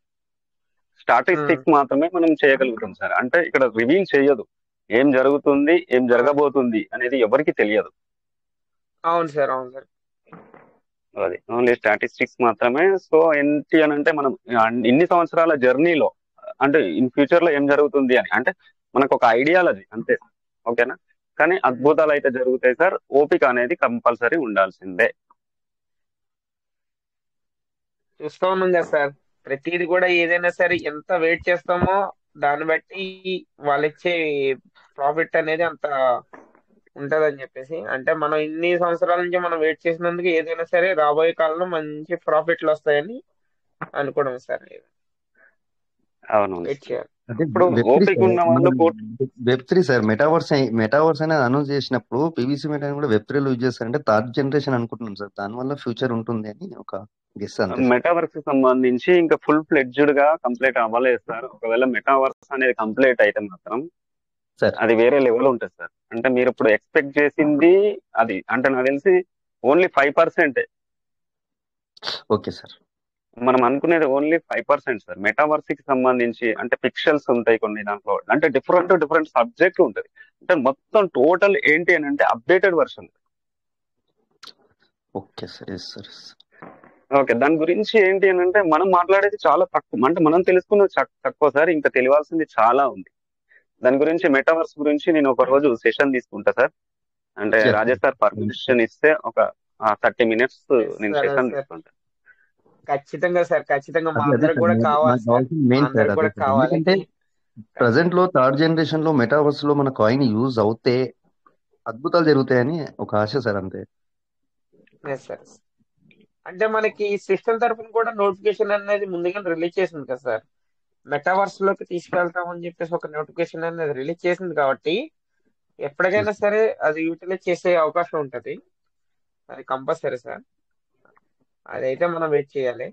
స్టాటిస్టిక్స్ మాత్రమే మనం చేయగలుగుతాం సార్. అంటే ఇక్కడ రివీల్ చేయదు ఏం జరుగుతుంది, ఏం జరగబోతుంది అనేది ఎవరికి తెలియదు. అవును సార్, అవును సార్. అది ఓన్లీ స్టాటిస్టిక్స్ మాత్రమే. సో ఏంటి అని అంటే మనం ఇన్ని సంవత్సరాల జర్నీలో అంటే ఇన్ ఫ్యూచర్ లో ఏం జరుగుతుంది అని అంటే మనకు ఒక ఐడియాలజీ అంతే. ఓకేనా? కానీ అద్భుతాలు అయితే జరుగుతాయి సార్. ఓపిక అనేది కంపల్సరీ ఉండాల్సిందే. చూస్తూ ఉన్నాం కదా సార్, ప్రతిది కూడా ఏదైనా సరే ఎంత వెయిట్ చేస్తామో దాన్ని బట్టి వాళ్ళు ఇచ్చే ప్రాఫిట్ అనేది అంత ఉంటదని చెప్పేసి. అంటే మనం ఇన్ని సంవత్సరాల నుంచి మనం వెయిట్ చేసినందుకు ఏదైనా సరే రాబోయే కాలంలో మంచి ప్రాఫిట్లు వస్తాయని అనుకోవడం సార్. అవును వెయిట్ చేయాలి. అంటే ఇప్పుడు ఓపిక ఉన్న వాళ్ళు వెబ్3 సార్. మెటావర్స్ అనేది అనౌన్స్ చేసినప్పుడు పీవీసీ మెటా కూడా వెబ్3 యూజ్ చేస్తారంటే థర్డ్ జనరేషన్ అనుకుంటున్నాను సార్. దాని వల్ల ఫ్యూచర్ ఉంటుంది అని ఒక గెస్ అంతే. మెటావర్స్ సంబంధించి ఇంకా ఫుల్ ఫ్లెడ్జ్డ్ గా కంప్లీట్ అవ్వలేదు సార్. ఒకవేళ మెటావర్స్ అనేది కంప్లీట్ అయితే మాత్రం సార్ అది వేరే లెవెల్ ఉంటుంది సార్. అంటే మీరు ఇప్పుడు ఎక్స్పెక్ట్ చేసింది అది అంటే నాకు తెలిసి ఓన్లీ 5%. Okay sir. మనం అనుకునేది ఓన్లీ 5% సార్. మెటావర్స్ కి సంబంధించి అంటే పిక్చర్స్ ఉంటాయి కొన్ని దాంట్లో, అంటే డిఫరెంట్ సబ్జెక్ట్ ఉంటుంది. అంటే మొత్తం టోటల్ ఏంటి అని అంటే updated version. Okay sir. Sir okay, దాని గురించి ఏంటి అని అంటే మనం మాట్లాడేది చాలా తక్కువ. అంటే మనం తెలుసుకున్నది తక్కువ సార్. ఇంకా తెలియాల్సింది చాలా ఉంది. దాని గురించి మెటావర్స్ గురించి నేను ఒక రోజు సెషన్ తీసుకుంటా సార్. అంటే రాజేష్ సార్ పర్మిషన్ ఇస్తే ఒక 30 minutes నేను సెషన్ తీసుకుంటా. ఖచ్చితంగా సార్, ఖచ్చితంగా మా అందరికి కూడా కావాలి సార్. కూడా కావాలి. ఎందుకంటే ప్రజెంట్ లో థర్డ్ జనరేషన్ లో మెటావర్స్ లో మన కాయిన్ యూజ్ అవుతే అద్భుతాలు జరుగుతాయని ఒక ఆశ సార్. అంతే. అంటే మనకి సిస్టమ్ తరఫున కూడా నోటిఫికేషన్ అనేది ముందుగా రిలీజ్ చేసింది కదా సార్. మెటావర్స్ లోకి తీసుకెళ్తామని చెప్పేసి ఒక నోటిఫికేషన్ అనేది రిలీజ్ చేసింది కాబట్టి ఎప్పటికైనా సరే అది యూటిలైజ్ చేసే అవకాశం ఉంటది. అది కంపల్సరీ సార్. అదైతే మనం వెయిట్ చేయాలి.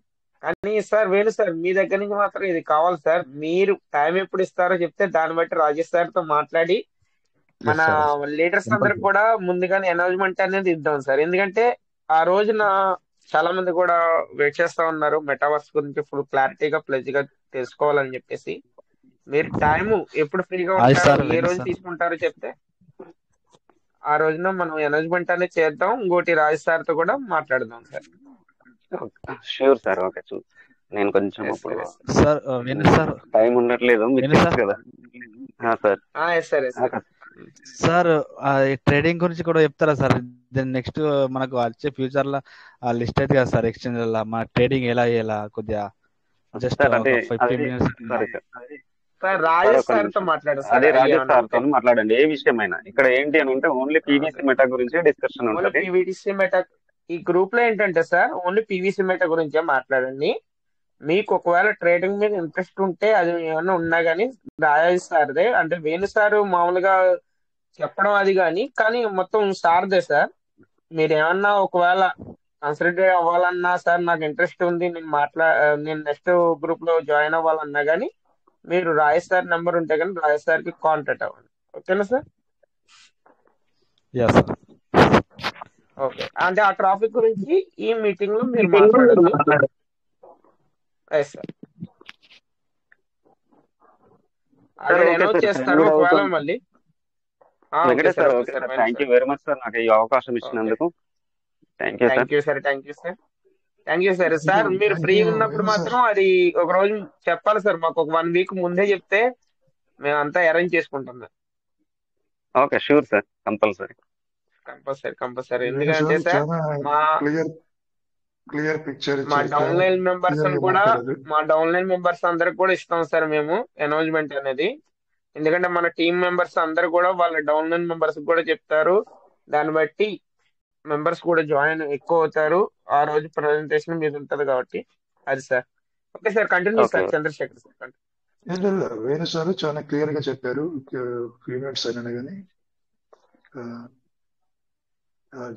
కానీ సార్ వేణు సార్ మీ దగ్గర నుంచి మాత్రం ఇది కావాలి సార్. మీరు టైం ఎప్పుడు ఇస్తారో చెప్తే దాన్ని బట్టి రాజేష్ సార్ తో మాట్లాడి మన లీడర్స్ అందరికి కూడా ముందుగానే అనౌన్స్మెంట్ అనేది ఇద్దాం సార్. ఎందుకంటే ఆ రోజున చాలా మంది కూడా వెయిట్ చేస్తా ఉన్నారు మెటావర్స్ గురించి ఫుల్ క్లారిటీగా ప్లెజ్ గా తెలుసుకోవాలని చెప్పేసి. మీరు టైం ఎప్పుడు ఫ్రీగా హాయ్ ఉంటారో సార్ ఏ విను రోజు సార్. తీసుకుంటారో చెప్తే ఆ రోజున మనం అనౌన్స్మెంట్ అనేది చేద్దాం. ఇంకోటి రాజేష్ సార్ తో కూడా మాట్లాడదాం సార్. Sure sir. ఓకే నేను కొంచెం ఎస్ అప్పుడు సార్. సార్ విను సార్. టైం ఉండట్లేదు మీకు విను తెలుసు సార్. కదా. Sir yes sir. Yes sir. Sir trading గురించి కూడా చెప్తారా సార్? దెన్ నెక్స్ట్ మనకు వచ్చే ఫ్యూచర్ లో లిస్ట్ అయితే కదా సార్ ఎక్స్చేంజ్ లో మన ట్రేడింగ్ ఎలా కొద్దిగా జస్ట్ సార్ ఒక అంటే 15 అది minutes. Sorry sir sir sir Rajesh ఒక సార్ తో నిమిషం. మాట్లాడు సార్. అదే అయ్యి రాజేష్ ఏమన్నా సార్ ఉంటే తో మాట్లాడండి ఏ విషయమైనా. ఇక్కడ ఏంటి అని అంటే ఓన్లీ పీవీసీ మెటా గురించి డిస్కషన్ ఓన్లీ ఉంటది. పీవీసీ మెటా ఈ గ్రూప్ లో ఏంటంటే సార్ ఓన్లీ పీవీసీ మెటా గురించే మాట్లాడండి. మీకు ఒకవేళ ట్రేడింగ్ మీద ఇంట్రెస్ట్ ఉంటే అది ఏమన్నా ఉన్నా గానీ రాజేష్ సార్దే అంటే వేణు సార్ మామూలుగా చెప్పడం అది కానీ మొత్తం సార్దే సార్. మీరు ఏమన్నా ఒకవేళ కన్సిడర్ అవ్వాలన్నా సార్ నాకు ఇంట్రెస్ట్ ఉంది నేను నెక్స్ట్ గ్రూప్ లో జాయిన్ అవ్వాలన్నా గానీ మీరు రాజేష్ సార్ నెంబర్ ఉంటే కానీ రాజేష్ సార్ కి కాంటాక్ట్ అవ్వండి. ఓకేనా సార్? Yeah sir. ఓకే. అంటే ఆ ట్రాఫిక్ గురించి ఈ మీటింగ్ లో మీరు మాట్లాడొచ్చు. Yes sir. Sir already okay announce sir 10 చేస్తారు కూడా ఒకవేళ అవుతుంది. మళ్ళీ. Okay Venkatesh sir. Sir okay okay sir. Sir well thank you sir. Very much sir నాకు ఈ అవకాశం ఓకే. ఇచ్చినందుకు. Thank you sir. Thank you sir. Thank you sir. Thank you sir. Sir మీరు థ్యాంక్ ఫ్రీగా యూ ఉన్నప్పుడు వేణు సార్. మాత్రం అది ఒక రోజు చెప్పాలి సార్. మాకు ఒక 1 week ముందే చెప్తే మేమంతా అరేంజ్ చేసుకుంటాం. Okay sure sir compulsory. Compulsory. Venu ఎందుకంటే సార్ సార్ చాలా మా క్లియర్ పిక్చర్ మా ఇచ్చారు. డౌన్ లైన్ మెంబర్స్ క్లియర్ గా కూడా మాట్లాడారు. మా డౌన్ లైన్ మెంబర్స్ అందరికి కూడా ఇస్తాం సార్ మేము అనౌన్స్మెంట్ అనేది. ఎందుకంటే మన టీం మెంబర్స్ అందరు కూడా వాళ్ళ డౌన్ లైన్ మెంబర్స్ కూడా చెప్తారు. దాన్ని బట్టి మెంబర్స్ కూడా జాయిన్ ఎక్కువ అవుతారు. ఆ రోజు ప్రజెంటేషన్ మీద ఉంటది కాబట్టి అది sir. Okay sir. Continue okay sir. Chandrasekhar sir. ఏంటంటే వేణు సార్ చాలా క్లియర్ గా చెప్పారు. ఫ్యూ మినిట్స్ అయినా కానీ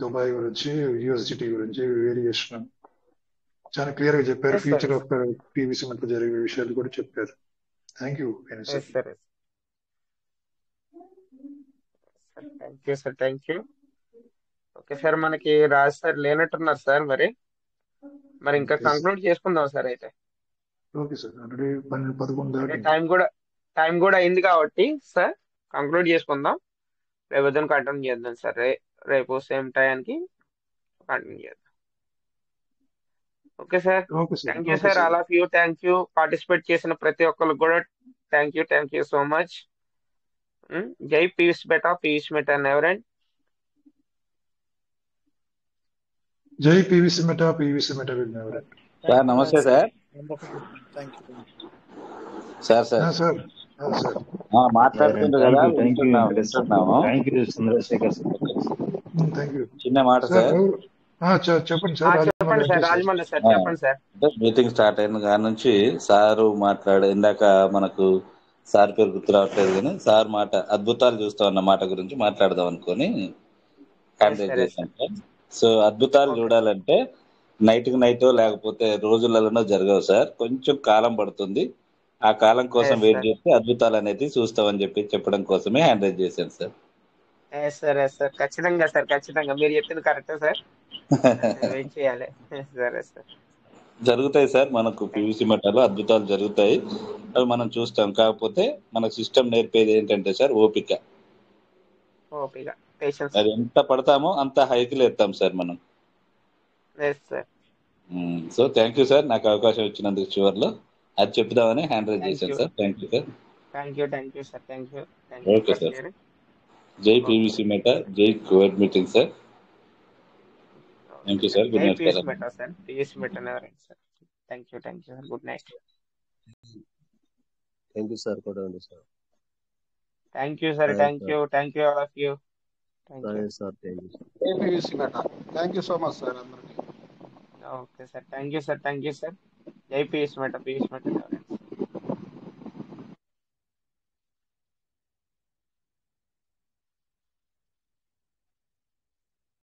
దుబాయ్ గురించి యూఎస్డిటీ గురించి వేరియేషన్ చాలా క్లియర్ గా చెప్పారు. Yes sir. Future of PVC మధ్య జరిగే విషయాలు కూడా చెప్పారు. Thank you Venu sir. Yes sir. Thank you sir. Thank you. Okay sir. మనకి రాజ్ సార్ లేనట్టున్నారు సార్. మరి ఇంకా ఓకే సార్. కంక్లూడ్ చేసుకుందాం సార్ అయితే. Okay sir. ఆల్రెడీ 11 అంటే దాటింది. టైం కూడా అయింది కాబట్టి సార్ కంక్లూడ్ చేసుకుందాం. రేపు ఉదయం కంటిన్యూ చేద్దాం సార్. రేపు సేమ్ టైంకి కంటిన్యూ చేద్దాం. Okay sir. Okay sir. Thank you okay sir. Sir. All of you thank you. Participate చేసిన ప్రతి ఒక్కరికి కూడా థ్యాంక్ యూ సో మచ్. జై పీయూష్ మెటా నెవర్ ఎండ్. జై PVC Meta will never end. Sir నమస్తే సార్. Sir sir sir. మాట్లాడుతుండ్రు కదా వింటున్నాము. Thank you Chandrashekar sir. Thank you చిన్న మాట సార్. సార్. చెప్పండి సార్. చెప్పండి సార్. రాజమౌళి సార్ చెప్పండి సార్. మీటింగ్ స్టార్ట్ అయిన కాడ నుంచి సారు ఇందాక మనకు సార్ పేరు గుర్తు రావట్లేదు కానీ సార్ మాట అద్భుతాలు చూస్తా ఉన్న మాట గురించి మాట్లాడదాం అనుకొని హ్యాండిల్ చేశాం సార్. సో అద్భుతాలు చూడాలంటే నైట్ లేకపోతే రోజులలోనో జరగవు సార్. కొంచెం కాలం పడుతుంది. ఆ కాలం కోసం వెయిట్ చేస్తే అద్భుతాలు అనేది చూస్తామని చెప్పడం కోసమే హ్యాండిల్ చేశాను సార్. సార్ ఖచ్చితంగా సార్. ఖచ్చితంగా మీరు చెప్పింది కరెక్టే సార్. వెయిట్ చేయాలి. సరే సార్. జరుగుతాయి సార్. మనకు పీవీసీ మెటాలో అద్భుతాలు జరుగుతాయి. అవి మనం చూస్తాం. కాకపోతే మన సిస్టమ్ నేర్పేది ఏంటంటే సార్ ఓపిక. అది ఎంత పడతామో అంత హైకి లేస్తాం సార్ మనం. So thank you sir. నాకు అవకాశం ఇచ్చినందుకు చివరిలో అది చెప్దామని హ్యాండిల్ చేశాను sir. Thank you sir. Okay sir. జై పీవీసీ మెటా, జై Covid meeting sir. Thank you sir. Good night sir. Thank you sir. Good night. Thank you sir. కూడా sir. Thank you sir. Thank you all of you. Sir thank you. Thank you so much sir అందరికి. Okay sir, thank you sir, thank you sir. జై పీయూష్ మెట, పీయూష్ మెట.